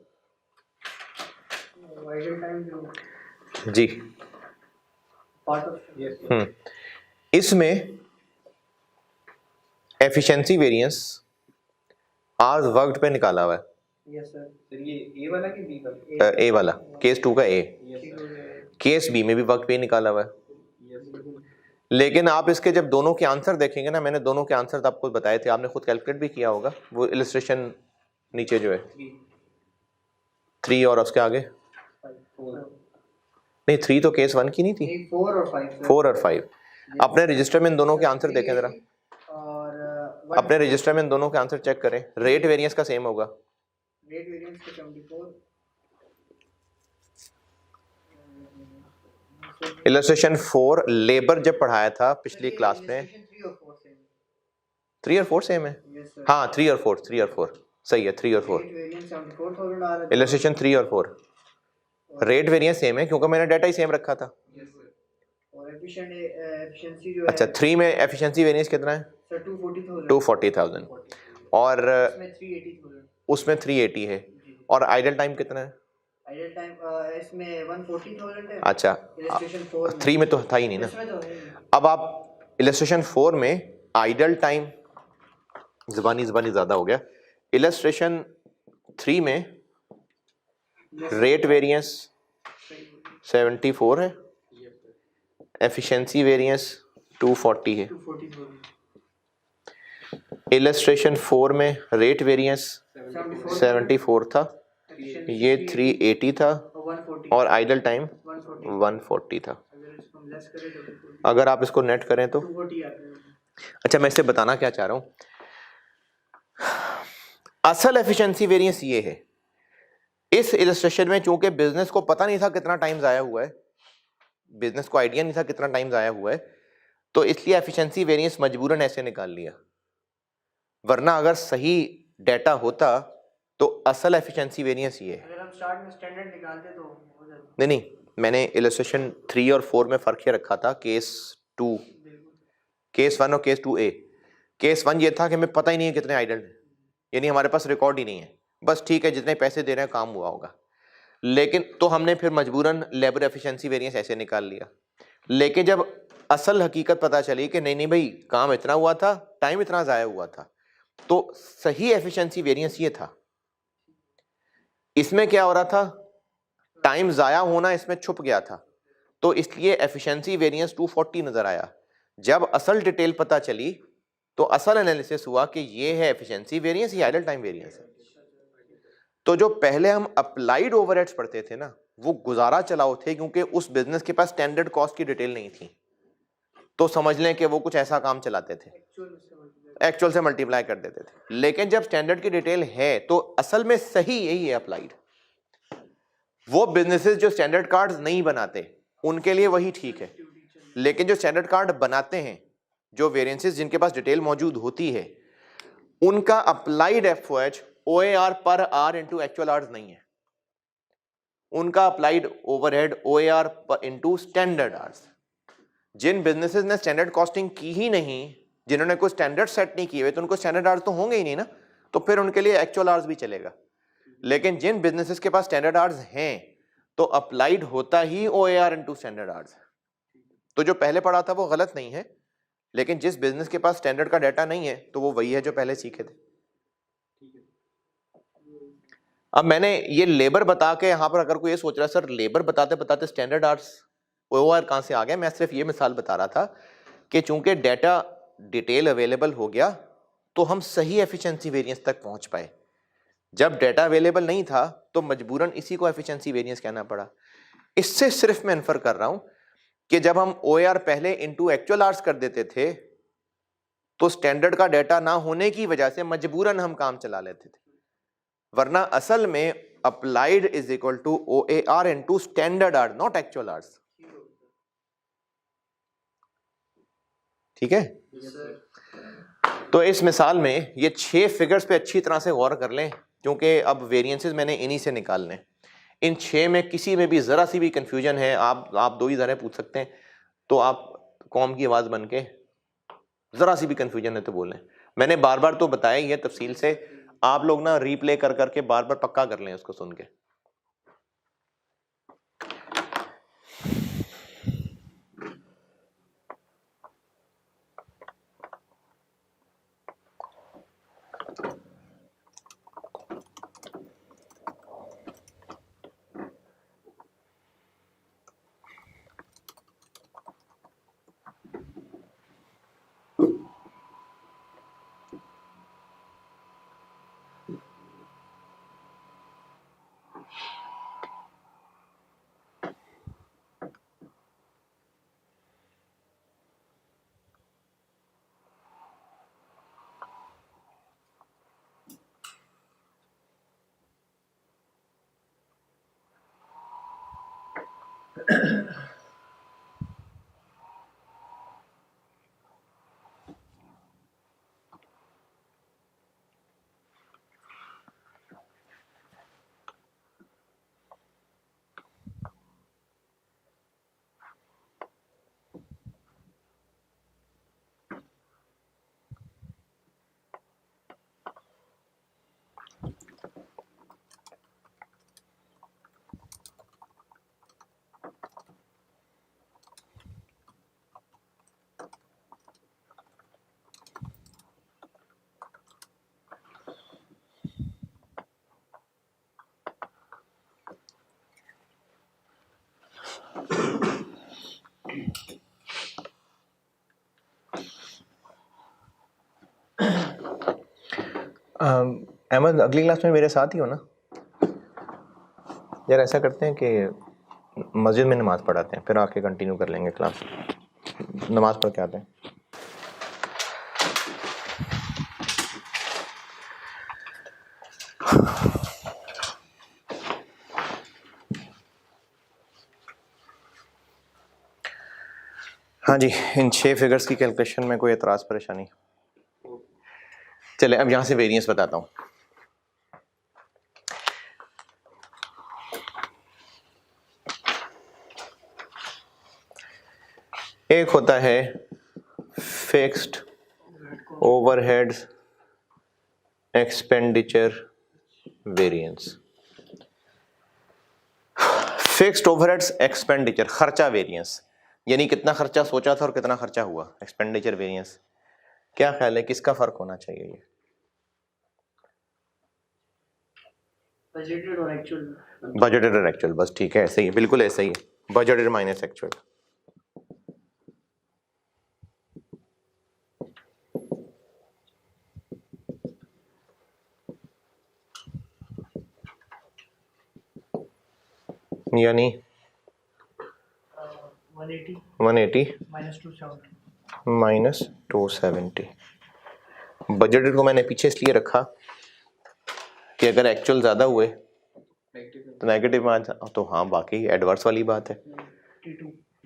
जी। इसमें एफिशिएंसी वेरिएंस आज वर्कड पे निकाला हुआ है। यस सर, ये ए वाला कि बी का? ए वाला, केस 2 का ए। केस बी में भी वर्क पे निकाला हुआ है। लेकिन आप इसके जब दोनों के आंसर देखेंगे ना, मैंने दोनों के आंसर आपको बताए थे, आपने खुद कैलकुलेट भी किया होगा, वो इलस्ट्रेशन नीचे जो है 3 और उसके आगे नहीं, 3 तो केस 1 की नहीं थी, 4 और 5। अपने रजिस्टर में इन दोनों के आंसर देखें जरा, अपने रजिस्टर में इन दोनों के आंसर चेक करें, रेट वेरिएंस का सेम होगा। रेट वेरिएंस का 74, इलस्ट्रेशन 4 लेबर जब पढ़ाया था पिछली क्लास में, 3 और 4 सेम है। हाँ 3 और 4 सही है, 3 और 4 इलस्ट्रेशन 3 और 4 रेट वेरिएंस सेम है क्योंकि मैंने डाटा ही सेम रखा था। और एफिशिएंसी जो है, अच्छा 3 में एफिशिएंसी वेरिएंस कितना है? सर 240,000। 240,000। और इसमें 380,000 उसमें 380 है, और आइडल टाइम कितना है? आइडल टाइम इसमें 140,000 है। अच्छा, इलस्ट्रेशन 4 में 3 में तो था ही नहीं ना। इसमें तो है ही नहीं। अब आप इलस्ट्रेशन 4 में आइडल टाइम, ज़बानी ज़्यादा हो गया, इलस्ट्रेशन 3 में रेट वेरिएंस 74 है, एफिशिएंसी वेरिएंस 240 है। 240,000 इलस्ट्रेशन 4 में रेट वेरिएंस 74 था, ये 380 था, 140 और आइडल टाइम 140 था। अगर इसको हम लेस करें तो 240 अगर आप इसको नेट करें तो 240 आता है। अच्छा, मैं इससे बताना क्या चाह रहा हूं, असल एफिशिएंसी वेरिएंस ये है। इस इलस्ट्रेशन में चूंकि बिजनेस को पता नहीं था कितना टाइम जाया हुआ है, बिजनेस को आइडिया नहीं था कितना टाइम जाया हुआ है, तो इसलिए एफिशिएंसी वेरिएंस मजबूरन ऐसे निकाल लिया, वरना अगर सही डाटा होता तो असल एफिशिएंसी वेरिएंस ये है। अगर हम स्टार्ट में स्टैंडर्ड निकालते तो हो जाता। नहीं, मैंने इलस्ट्रेशन 3 और 4 में फर्क ये रखा था, केस 2, केस 1 और केस 2A। केस 1 ये था कि हमें पता ही नहीं है कितने आइडल हैं, यानी हमारे पास रिकॉर्ड ही नहीं है, बस ठीक है जितने पैसे दे रहे हैं काम हुआ होगा, लेकिन तो हमने फिर मजबूरन लेबर एफिशिएंसी वेरिएंस ऐसे निकाल लिया। लेकिन जब असल हकीकत पता चली कि नहीं भाई काम इतना हुआ था, टाइम इतना ज़ाया हुआ था, तो सही एफिशिएंसी वेरिएंस ये था। इसमें क्या हो रहा था, टाइम ज़ाया होना इसमें छुप गया था, तो इसलिए एफिशिएंसी वेरिएंस 240 नजर आया। जब असल डिटेल पता चली तो असल एनालिसिस हुआ कि ये है एफिशिएंसी वेरिएंस, ये आइडल टाइम वेरिएंस है। तो जो पहले हम अप्लाइड ओवरहेड्स पढ़ते थे ना, वो गुजारा चलाओ थे, क्योंकि उस बिजनेस के पास स्टैंडर्ड कॉस्ट की डिटेल नहीं थी, तो समझ लें कि वो कुछ ऐसा काम चलाते थे, एक्चुअल से मल्टीप्लाई कर देते थे। लेकिन जब स्टैंडर्ड की डिटेल है तो असल में सही यही है अप्लाइड। वो बिजनेसेस जो स्टैंडर्ड कार्ड्स नहीं बनाते उनके लिए वही ठीक है, लेकिन जो स्टैंडर्ड कार्ड बनाते हैं, जो वेरिएंसेस जिनके पास डिटेल मौजूद होती है, उनका अप्लाइड एफओएच ओएआर पर आर इंटू एक्चुअल आवर्स नहीं है, उनका applied overhead OAR into standard hours. जिन बिजनेसेस ने स्टैंडर्ड कॉस्टिंग की ही नहीं, जिन्होंने कोई स्टैंडर्ड सेट नहीं किए हुए, तो उनको स्टैंडर्ड आवर्स तो होंगे ही नहीं ना, तो फिर उनके लिए एक्चुअल आवर्स भी चलेगा। लेकिन जिन बिजनेसेस के पास स्टैंडर्ड आवर्स हैं तो अप्लाइड होता ही ओएआर इनटू स्टैंडर्ड आवर्स। तो जो पहले पढ़ा था वो गलत नहीं है, लेकिन जिस बिजनेस के पास स्टैंडर्ड का डाटा नहीं है तो वो वही है जो पहले सीखे थे। अब मैंने ये लेबर बता के, यहां पर अगर कोई ये सोच रहा है सर लेबर बताते बताते स्टैंडर्ड आवर्स ओआर कहां से आ गया, मैं सिर्फ ये मिसाल बता रहा था कि चूंकि डाटा डिटेल अवेलेबल हो गया तो हम सही एफिशिएंसी वेरिएंस तक पहुंच पाए। जब डाटा अवेलेबल नहीं था तो मजबूरन इसी को एफिशिएंसी वेरिएंस कहना पड़ा। इससे सिर्फ मैं इन्फर कर रहा हूं कि जब हम ओआर पहले इनटू एक्चुअल आवर्स कर देते थे तो स्टैंडर्ड का डाटा ना होने की वजह से मजबूरन हम काम चला लेते थे, वरना असल में applied is equal to OAR into standard hours, not actual hours. ठीक है, तो इस मिसाल में ये 6 फिगर्स पे अच्छी तरह से गौर कर लें, क्योंकि अब वेरिएंसेस मैंने इन्हीं से निकालने। इन 6 में किसी में भी जरा सी भी कंफ्यूजन है, आप 2 ही ज़रा पूछ सकते हैं, तो आप कौम की आवाज़ बन के जरा सी भी कंफ्यूजन है तो बोलें। मैंने बार बार तो बताया ये तफसील से, आप लोग ना रीप्ले कर करके बार बार पक्का कर लें उसको सुन के। अहमद अगली क्लास में मेरे साथ ही हो ना यार? ऐसा करते हैं कि मस्जिद में नमाज़ पढ़ाते हैं, फिर आके कंटिन्यू कर लेंगे क्लास। नमाज़ पढ़ के आते हैं। हाँ जी, इन 6 फिगर्स की कैलकुलेशन में कोई एतराज़ परेशानी? चले अब यहाँ से वेरिएंस बताता हूँ। एक होता है fixed overheads expenditure variance. Fixed overheads expenditure खर्चा वेरिएंस, यानी कितना खर्चा सोचा था और कितना खर्चा हुआ। एक्सपेंडिचर वेरिएंस क्या ख्याल है किसका फर्क होना चाहिए? ये बजटेड और एक्चुअल। बजटेड और एक्चुअल, बस ठीक है, ऐसे ही बिल्कुल ऐसे ही, बजटेड माइनस एक्चुअल। यानी 180 माइनस 270। बजटेड को मैंने पीछे इसलिए रखा कि अगर एक्चुअल ज़्यादा हुए तो नेगेटिव आ जाए, तो हाँ बाकी एडवर्स वाली बात है।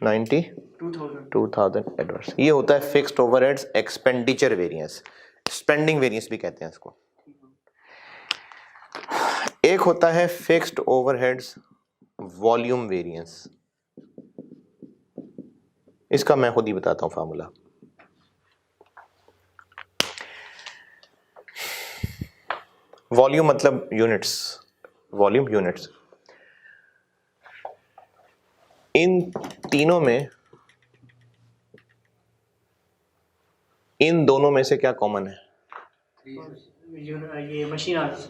92,000 एडवर्स। ये होता है fixed overheads expenditure variance, spending variance भी कहते हैं इसको। एक होता है फिक्स्ड ओवरहेड्स वॉल्यूम वेरिएंस। इसका मैं खुद ही बताता हूं फार्मूला। वॉल्यूम मतलब यूनिट्स, वॉल्यूम यूनिट्स। इन तीनों में, इन दोनों में से क्या कॉमन है? ये मशीन आर्ट्स।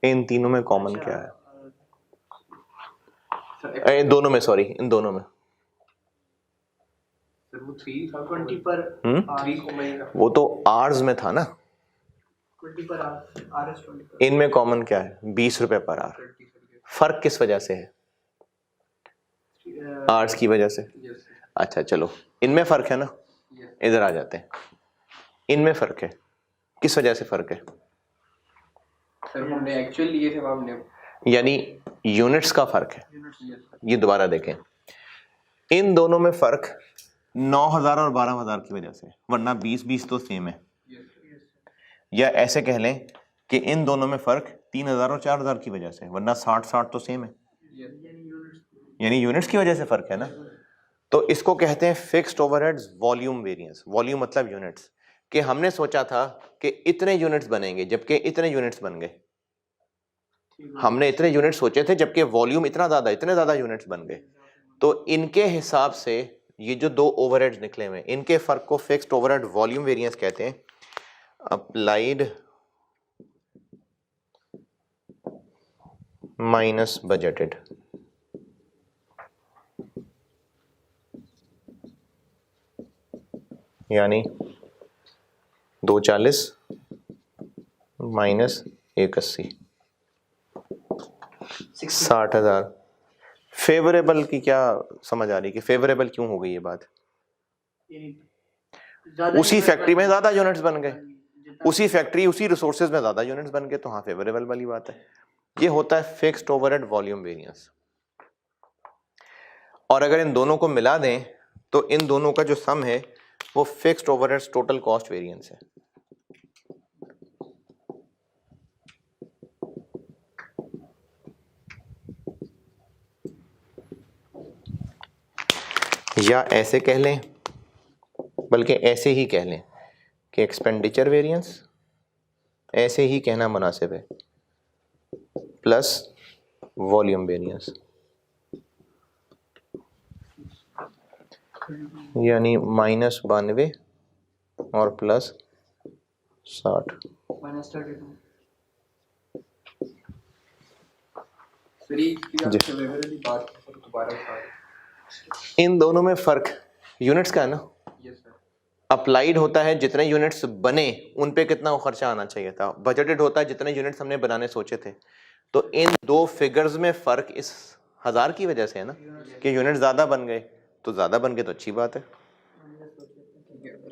इन तीनों में कॉमन क्या है? इन दोनों में, सॉरी, इन दोनों में वो 3 पर वो तो आर्स में था ना। 20 पर आर 20 इनमें कॉमन क्या है? 20 रुपए पर आर। फर्क किस वजह से है? आर्स की वजह से। अच्छा चलो, इनमें फर्क है ना, इधर आ जाते हैं। इनमें फर्क है, किस वजह से फर्क है? सर हमने एक्चुअल लिए थे, हमने यानी यूनिट्स का फर्क है। ये दोबारा देखें, इन दोनों में फर्क 9,000 और 12,000 की वजह से, वरना 20-20 तो सेम है। या ऐसे कह लें कि इन दोनों में फर्क 3,000 और 4,000 की वजह से, वरना 60-60 तो सेम है। यानी यूनिट्स की वजह से फर्क है ना। तो इसको कहते हैं fixed overheads volume variance. Volume मतलब यूनिट्स, कि हमने सोचा था कि इतने यूनिट्स बनेंगे जबकि इतने यूनिट्स बन गए। हमने इतने यूनिट्स सोचे थे जबकि वॉल्यूम इतना ज्यादा, इतने ज्यादा यूनिट्स बन गए। तो इनके हिसाब से ये जो दो ओवरहेड्स निकले हुए, इनके फर्क को फिक्स्ड ओवरहेड वॉल्यूम वेरिएंस कहते हैं। Applied minus budgeted. यानी 240 माइनस 180, 60,000। फेवरेबल की क्या समझ आ रही कि फेवरेबल क्यों हो गई ये बात? उसी फैक्ट्री में ज्यादा यूनिट्स बन गए, उसी फैक्ट्री उसी रिसोर्सेज में ज्यादा यूनिट्स बन गए, तो हाँ फेवरेबल वाली बात है। ये होता है फिक्स्ड ओवरहेड वॉल्यूम वेरिएंस। और अगर इन दोनों को मिला दें तो इन दोनों का जो सम है वो fixed overheads total cost variance है। या ऐसे कह लें, बल्कि ऐसे ही कह लें कि एक्सपेंडिचर वेरिएंस, ऐसे ही कहना मुनासिब है, प्लस वॉल्यूम वेरिएंस। यानी -92 और प्लस 60। इन दोनों में फर्क यूनिट्स का है ना। अप्लाइड होता है जितने यूनिट्स बने उन पे कितना खर्चा आना चाहिए था, बजटेड होता है जितने यूनिट्स हमने बनाने सोचे थे। तो इन दो फिगर्स में फर्क इस 1000 की वजह से है ना, कि यूनिट ज्यादा बन गए, तो ज्यादा बन गए तो अच्छी बात है।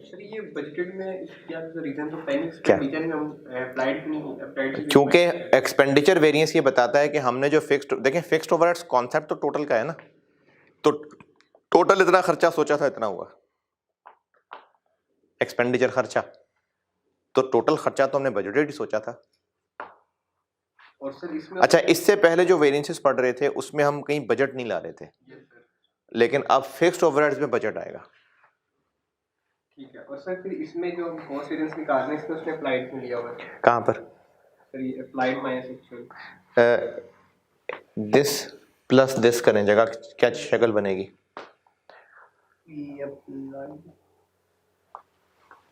सर ये बजटेड में क्या रीजन तो पहले क्या? रीजन में हम अप्लाइड नहीं अप्लाइड क्योंकि एक्सपेंडिचर वेरिएंस ये बताता है कि हमने जो फिक्स्ड, देखें फिक्स्ड ओवरहेड्स कॉन्सेप्ट तो टोटल का है ना, तो टोटल इतना खर्चा सोचा था इतना हुआ एक्सपेंडिचर खर्चा, तो टोटल खर्चा तो हमने बजटेड ही सोचा था। और सर इसमें अच्छा, इससे पहले जो वेरिएंसेस पढ़ रहे थे उसमें हम कहीं बजट नहीं ला रहे थे, लेकिन अब फिक्स्ड ओवरहेड्स में बजट आएगा। ठीक है। और सर फिर इसमें जो हम कॉस्ट वेरिएंस निकालने इसमें उसने अप्लाइड में लिया हुआ है कहाँ पर? सर ये applied minus actual this plus this करने जगह क्या शक्ल बनेगी?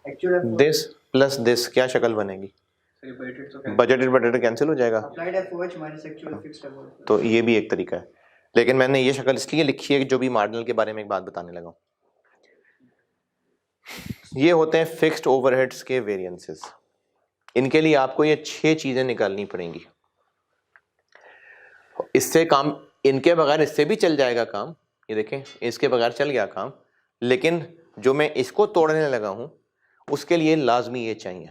एक्चुअल दिस प्लस दिस क्या शक्ल बनेगी? सर ये बजटेड तो बजटेड कैंसिल हो जाएगा, applied FOH minus actual fixed amount. तो ये भी एक तरीका है। लेकिन मैंने ये शक्ल इसलिए लिखी है कि जो भी मार्जिनल के बारे में एक बात बताने लगा हूं, ये होते हैं फिक्स्ड ओवरहेड्स के वेरिएंसेस। इनके लिए आपको ये 6 चीजें निकालनी पड़ेंगी। इससे काम, इनके बगैर इससे भी चल जाएगा काम, ये देखें इसके बगैर चल गया काम, लेकिन जो मैं इसको तोड़ने लगा हूं उसके लिए लाजमी ये चाहिए।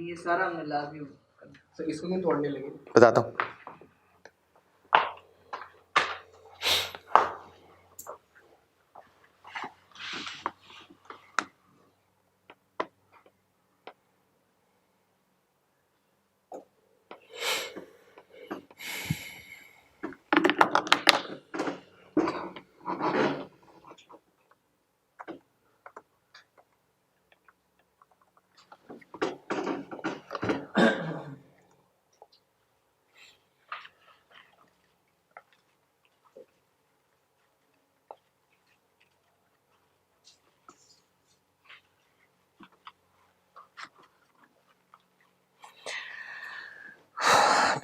ये सारा हमने लाजमी सर इसको क्यों तोड़ने लगे? बताता हूं।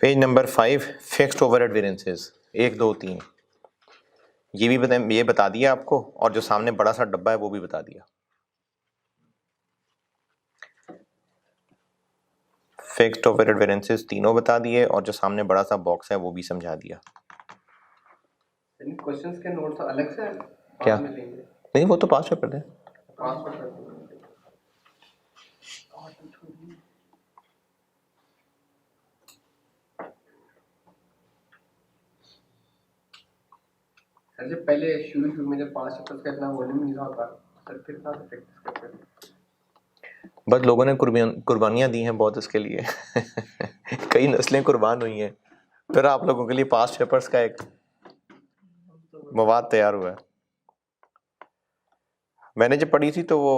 Page number 5, fixed overhead variances 1 2 3, ये बता दिया आपको, और जो सामने बड़ा सा डब्बा है वो भी बता दिया। फिक्स्ड ओवरहेड वेरिएंसेस तीनों बता दिए, और जो सामने बड़ा सा बॉक्स है वो भी समझा दिया। इन क्वेश्चंस के नोट्स अलग से क्या? बाद में लेंगे? नहीं, वो तो पास पेपर थे। ट्रांसफर कर देंगे। सर जब पहले शुरू में जब 5 चैप्टर्स का इतना वॉल्यूम नहीं था होता सर फिर कहाँ से प्रैक्टिस करते थे? बस लोगों ने कुर्बानियां दी हैं बहुत इसके लिए कई नस्लें कुर्बान हुई हैं, फिर आप लोगों के लिए पास्ट पेपर्स का एक मवाद तैयार हुआ है। मैंने जब पढ़ी थी तो वो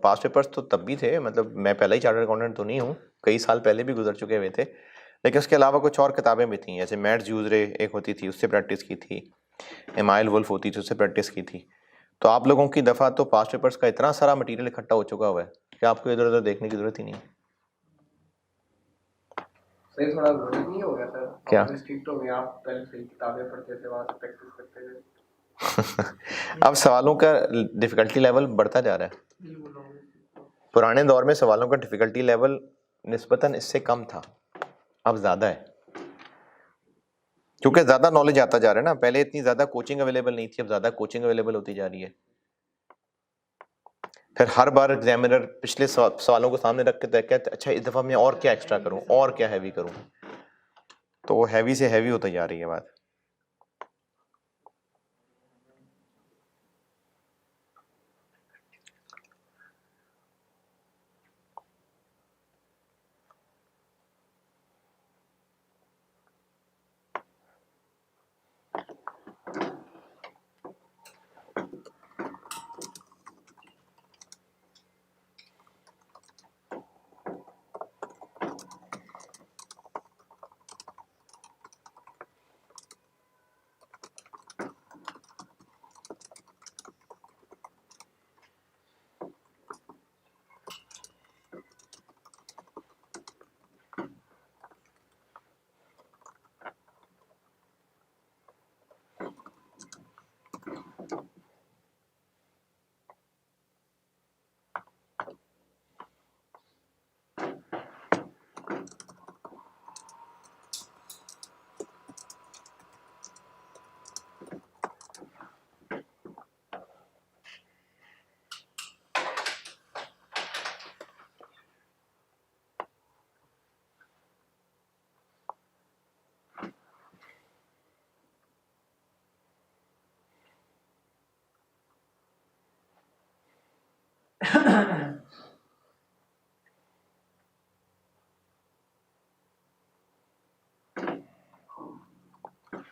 पास्ट पेपर्स तो तब भी थे, मतलब मैं पहले ही चार्टर्ड अकाउंटेंट तो नहीं हूँ, कई साल पहले भी गुजर चुके हुए थे, लेकिन उसके अलावा कुछ और किताबें भी थी, जैसे मैट्स जूजरे एक होती थी उससे प्रैक्टिस की थी, एमाइल वुल्फ होती थी उससे प्रैक्टिस की थी। तो आप लोगों की दफ़ा तो पास्ट पेपर्स का इतना सारा मटेरियल इकट्ठा हो चुका हुआ है कि आपको इधर उधर देखने की जरूरत ही नहीं है। सही थोड़ा गलत नहीं हो गया सर? क्या? स्ट्रिक्ट हो गया, आप पहले सही किताबें पढ़ते थे वहाँ से प्रैक्टिस करते थे। अब सवालों का डिफिकल्टी लेवल बढ़ता जा रहा है। पुराने दौर में सवालों का डिफिकल्टी लेवल निस्बतन इससे कम था, अब ज़्यादा है, क्योंकि ज़्यादा नॉलेज आता जा रहा है ना। पहले इतनी ज़्यादा कोचिंग अवेलेबल नहीं थी, अब ज़्यादा कोचिंग अवेलेबल होती जा रही है। फिर हर बार एग्जामिनर पिछले सवालों को सामने रख के देखता है, अच्छा इस दफ़ा मैं और क्या एक्स्ट्रा करूं, और क्या हैवी करूं, तो वो हैवी से हैवी होती जा रही है बात।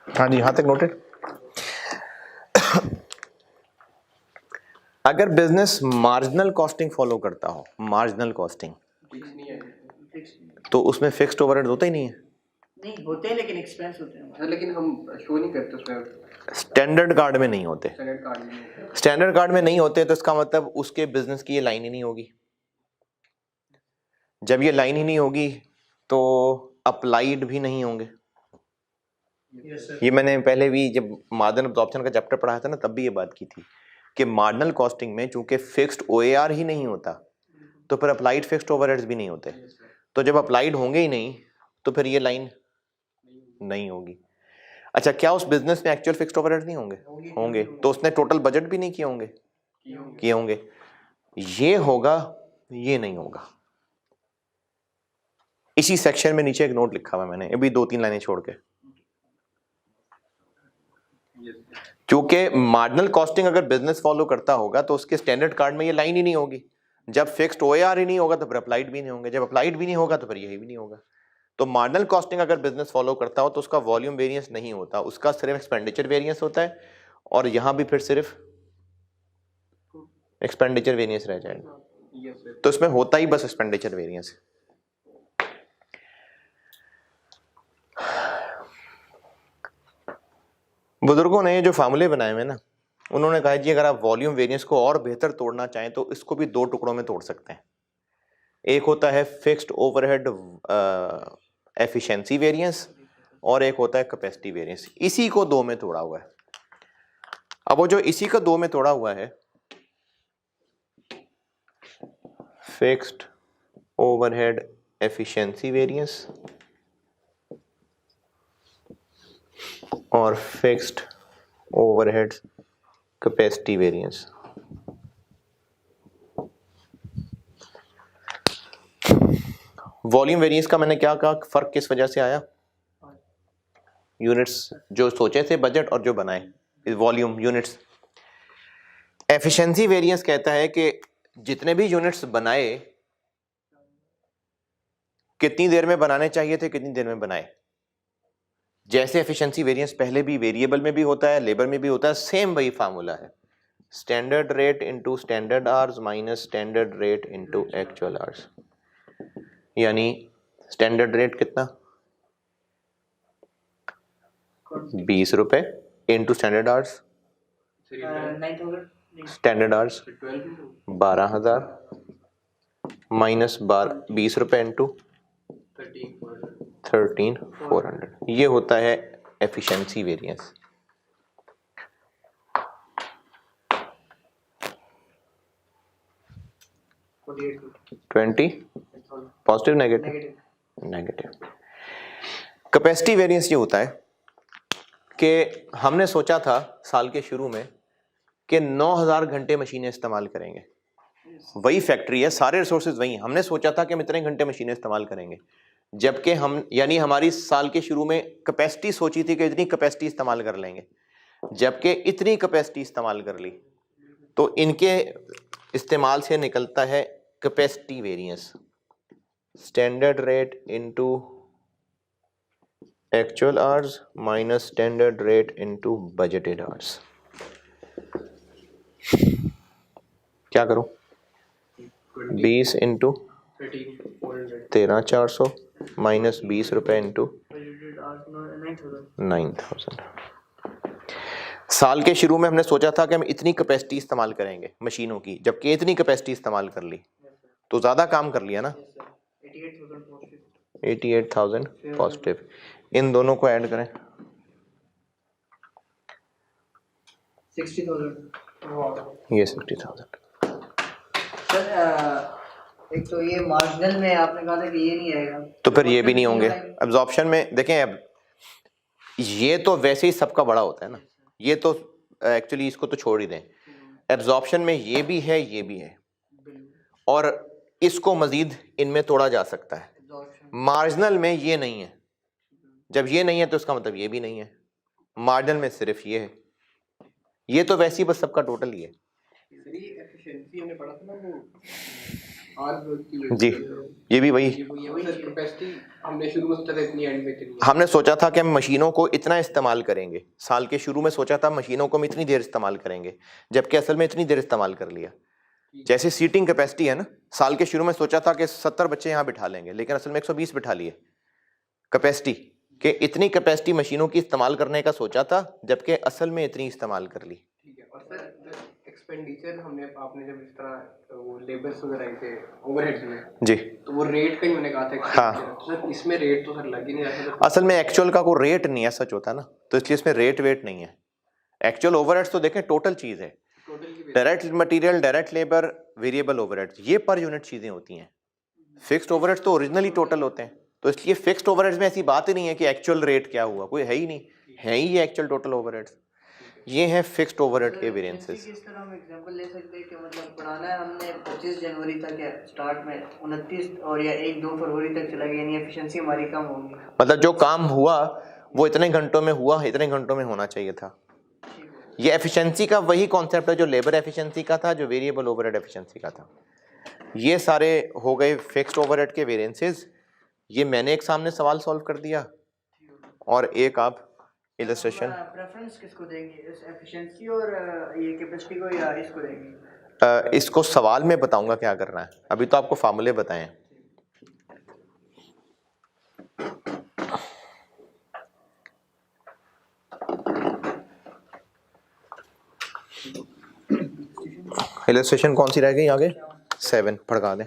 हाँ जी, यहां तक नोटेड। अगर बिजनेस मार्जिनल कॉस्टिंग फॉलो करता हो, मार्जिनल कॉस्टिंग, फिक्स नहीं है। तो उसमें फिक्स्ड ओवरहेड होता ही नहीं है। नहीं होते हैं लेकिन एक्सपेंस होते हैं। हाँ, लेकिन हम शो नहीं करते उसमें, स्टैंडर्ड कार्ड में नहीं होते। स्टैंडर्ड कार्ड में नहीं होते। स्टैंडर्ड कार्ड में नहीं होते तो इसका मतलब उसके बिजनेस की ये लाइन ही नहीं होगी। जब ये लाइन ही नहीं होगी तो अप्लाइड भी नहीं होंगे। ये मैंने पहले भी जब मार्जिनल अब्जॉर्प्शन का चैप्टर पढ़ाया था ना, तब भी ये बात की थी कि मार्जिनल कॉस्टिंग में चूंकि फिक्स्ड ओएआर ही नहीं होता तो फिर अप्लाइड फिक्स्ड ओवरहेड्स भी नहीं होते। तो जब अप्लाइड होंगे ही नहीं तो फिर ये लाइन नहीं होगी। अच्छा, क्या उस बिजनेस में एक्चुअल फिक्स्ड ओवरहेड्स नहीं होंगे? होंगे। तो उसने टोटल बजट भी नहीं किए होंगे? किए होंगे। ये होगा, ये नहीं होगा। इसी सेक्शन में नीचे एक नोट लिखा हुआ है मैंने, अभी 2-3 लाइनें छोड़ के, क्योंकि मार्जिनल कॉस्टिंग अगर बिजनेस फॉलो करता होगा तो उसके स्टैंडर्ड कार्ड में ये लाइन ही नहीं होगी। जब फिक्स्ड ओएआर ही नहीं होगा तो फिर अप्लाइड भी नहीं होंगे, जब अप्लाइड भी नहीं होगा तो फिर यही भी नहीं होगा। तो मार्जिनल कॉस्टिंग अगर बिजनेस फॉलो करता हो तो उसका वॉल्यूम वेरिएंस नहीं होता, उसका सिर्फ एक्सपेंडिचर वेरिएंस होता है, और यहां भी फिर सिर्फ एक्सपेंडिचर वेरिएंस रह जाएगा। तो इसमें होता ही बस एक्सपेंडिचर वेरिएंस। बुजुर्गों ने जो फार्मूले बनाए हुए ना, उन्होंने कहा जी अगर आप वॉल्यूम वेरिएंस को और बेहतर तोड़ना चाहें तो इसको भी 2 टुकड़ों में तोड़ सकते हैं। एक होता है फिक्स्ड ओवरहेड एफिशिएंसी वेरिएंस और एक होता है कैपेसिटी वेरिएंस। इसी को 2 में तोड़ा हुआ है। अब वो जो इसी का 2 में तोड़ा हुआ है, फिक्स्ड ओवरहेड एफिशिएंसी वेरिएंस और fixed overhead capacity variance, volume variance का मैंने क्या कहा, फर्क किस वजह से आया? यूनिट्स जो सोचे थे बजट और जो बनाए, वॉल्यूम यूनिट्स। एफिशिएंसी वेरिएंस कहता है कि जितने भी यूनिट्स बनाए कितनी देर में बनाने चाहिए थे, कितनी देर में बनाए। जैसे एफिशिएंसी वेरिएंस पहले भी वेरिएबल में भी होता है, लेबर में भी होता है, सेम वही फार्मूला है, standard rate into standard hours minus standard rate into actual hours. यानी स्टैंडर्ड रेट कितना? 20 रुपए into standard hours 9,000 standard hours 12,000 minus 20 रुपए इनटू 13,400। ये होता है efficiency variance. 20 positive negative? Negative. Capacity variance ये होता है कि हमने सोचा था साल के शुरू में कि 9,000 घंटे मशीनें इस्तेमाल करेंगे। वही फैक्ट्री है, सारे रिसोर्सेज वही हैं। हमने सोचा था कि हम इतने घंटे मशीनें इस्तेमाल करेंगे, जबकि हम यानी हमारी साल के शुरू में कैपेसिटी सोची थी कि इतनी कैपेसिटी इस्तेमाल कर लेंगे, जबकि इतनी कैपेसिटी इस्तेमाल कर ली। तो इनके इस्तेमाल से निकलता है capacity variance, standard rate into actual hours minus standard rate into budgeted hours. क्या करूं? 20 इंटू 13,400 माइनस 20 रुपए इंटू 9,000। साल के शुरू में हमने सोचा था कि हम इतनी कैपेसिटी इस्तेमाल करेंगे मशीनों की, जबकि इतनी कैपेसिटी इस्तेमाल कर ली, तो ज्यादा काम कर लिया ना। 88,000 पॉजिटिव। इन दोनों को ऐड करें 60,000। ये 60,000। सर एक तो ये मार्जिनल में आपने कहा था कि ये नहीं आएगा, तो फिर ये भी नहीं होंगे। एब्जॉर्प्शन में देखें, अब ये तो वैसे ही सबका बड़ा होता है ना, ये तो एक्चुअली इसको तो छोड़ ही दें। एब्जॉर्प्शन में ये भी है, ये भी है, और इसको मजीद इनमें तोड़ा जा सकता है। मार्जिनल में ये नहीं है, जब ये नहीं है तो इसका मतलब ये भी नहीं है। मार्जिनल में सिर्फ ये है, ये तो वैसे ही बस सबका टोटल ही है। एफिशिएंसी हमने पढ़ा था ना वो आर ग्रोथ की जी, ये भी वही। ये सर कैपेसिटी हमने शुरू में सोचा था इतनी, एंड में इतनी है। हमने सोचा था कि हम मशीनों को इतना इस्तेमाल करेंगे, साल के शुरू में सोचा था मशीनों को हम इतनी देर इस्तेमाल करेंगे, जबकि असल में इतनी देर इस्तेमाल कर लिया। जैसे सीटिंग कैपेसिटी है ना, साल के शुरू में सोचा था कि 70 बच्चे यहाँ बिठा लेंगे, लेकिन असल में 120 बिठा लिए कैपेसिटी, कि इतनी कैपेसिटी मशीनों की इस्तेमाल करने का सोचा था, जबकि असल में इतनी इस्तेमाल कर ली। ठीक है। और सर एक्सपेंडिचर हमने, आपने जब इस तरह वो लेबर्स वगैरह आए थे ओवरहेड्स में जी, तो वो रेट का ही मैंने कहा था हाँ। तो सर इसमें रेट तो सर लग ही नहीं रहा है। असल में एक्चुअल का कोई रेट नहीं है, सच होता है ना, तो इसलिए इसमें रेट वेट नहीं है। एक्चुअल ओवरहेड्स तो देखें टोटल चीज है, टोटल की direct material, direct labour, variable overheads, ये पर यूनिट चीजें होती हैं। फिक्स्ड ओवरहेड्स तो ओरिजिनली टोटल होते हैं, तो इसलिए फिक्स्ड ओवरहेड्स में ऐसी बात ही नहीं है कि एक्चुअल रेट क्या हुआ, कोई है ही नहीं, है ही ये एक्चुअल टोटल ओवरहेड्स, ये हैं फिक्स्ड ओवरहेड के वेरिएंसेस। किस तरह हम एग्जांपल ले सकते हैं कि मतलब पुराना है हमने 25 जनवरी तक है स्टार्ट में, 29 और या 1-2 फरवरी तक चला गया, यानी एफिशिएंसी हमारी कम होगी। मतलब जो काम हुआ वो इतने घंटों में हुआ, इतने घंटों में होना चाहिए था। ये एफिशिएंसी का वही कॉन्सेप्ट है जो लेबर एफिशिएंसी का था, जो वेरिएबल ओवरहेड एफिशिएंसी का था। ये सारे हो गए फिक्स्ड ओवरहेड के वेरिएंसेस। ये मैंने एक सामने सवाल सॉल्व कर दिया, और एक आप इलस्ट्रेशन। प्रेफरेंस किसको देंगे, इस एफिशिएंसी और ये कैपेसिटी को, या इसको देंगे? इसको सवाल में बताऊंगा क्या करना है, अभी तो आपको फार्मूले बताएं। इलस्ट्रेशन कौन सी रह गई आगे? 7 भड़का दें।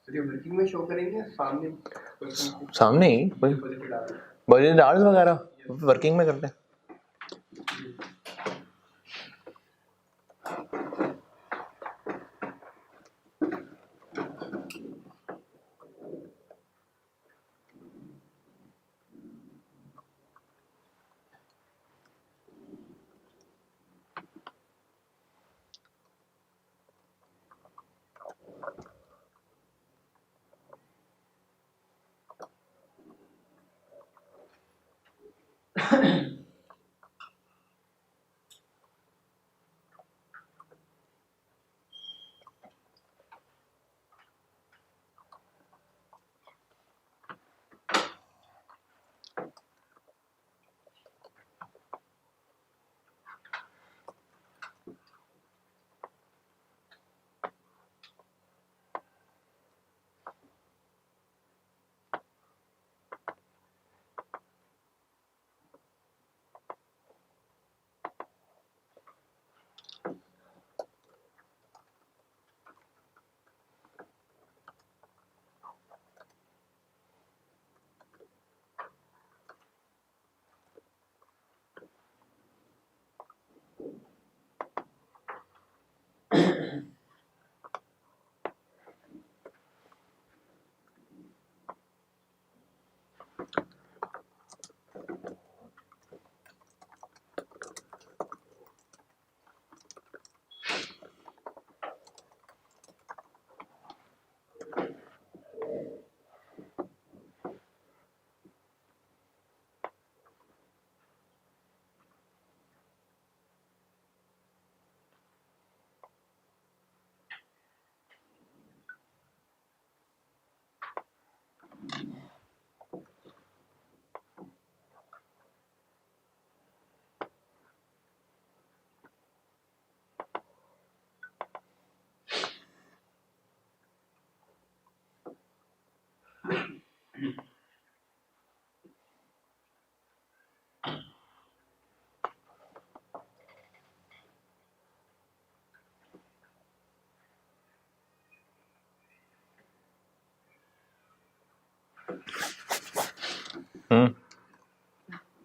ये वर्किंग में शो करेंगे सामने सामने ही बजट आवर्स वगैरह वर्किंग में करते हैं।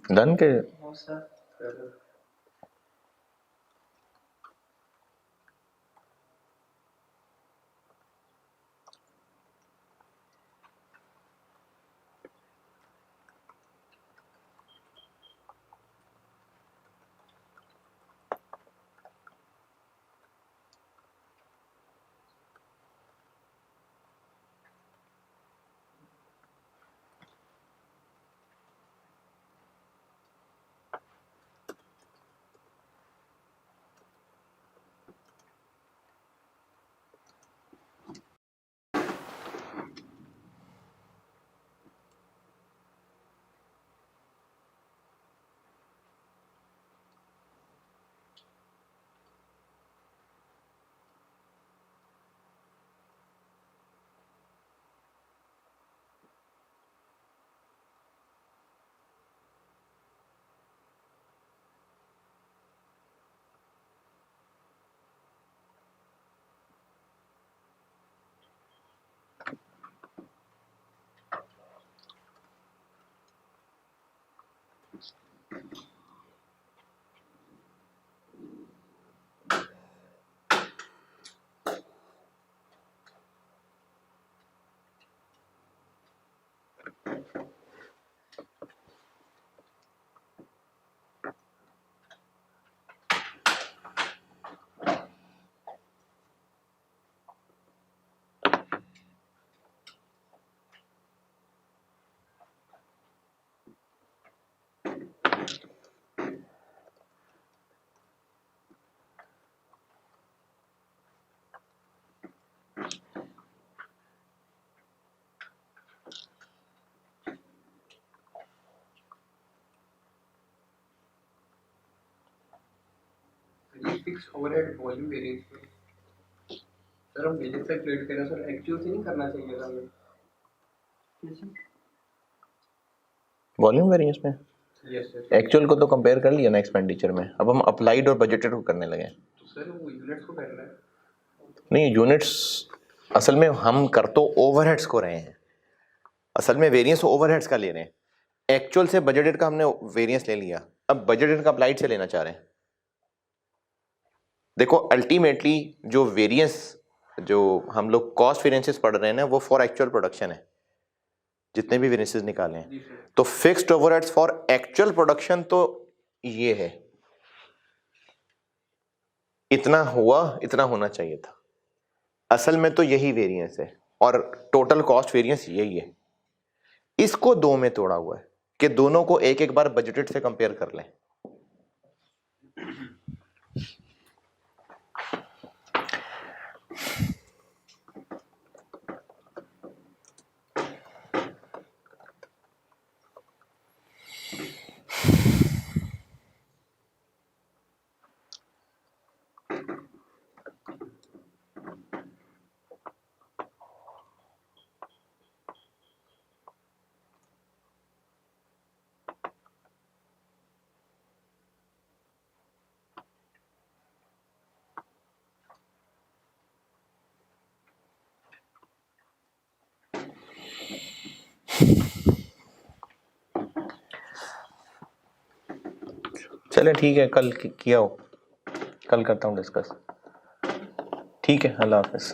डन के हाँ sir. Fix overhead volume variance में सर हम बेसिक से क्रिएट करें सर, एक्चुअल से नहीं करना चाहिए था हमें। वॉल्यूम वेरिएंस में यस सर। एक्चुअल को तो कंपेयर कर लिया ना एक्सपेंडिचर में, अब हम अप्लाइड और बजटेड को करने लगे। तो सर वो यूनिट्स को कर रहा है। नहीं, यूनिट्स असल में हम कर तो ओवरहेड्स को रहे हैं, असल में वेरिएंस ओवरहेड्स का ले रहे हैं। एक्चुअल से बजटेड का हमने वेरिएंस ले लिया, अब बजटेड का अप्लाइड से लेना चाह रहे हैं। देखो अल्टीमेटली जो वेरिएंस जो हम लोग कॉस्ट वेरिएंसेस पढ़ रहे हैं ना, वो फॉर एक्चुअल प्रोडक्शन है, जितने भी वेरिएंसेस निकाले हैं। तो fixed overheads for actual production तो ये है, इतना हुआ, इतना होना चाहिए था। असल में तो यही वेरिएंस है और टोटल कॉस्ट वेरिएंस यही है। इसको दो में तोड़ा हुआ है कि दोनों को एक एक बार बजटेड से कंपेयर कर लें। चले ठीक है, कल किया हो, कल करता हूँ डिस्कस। ठीक है, अल्लाह हाफिज़।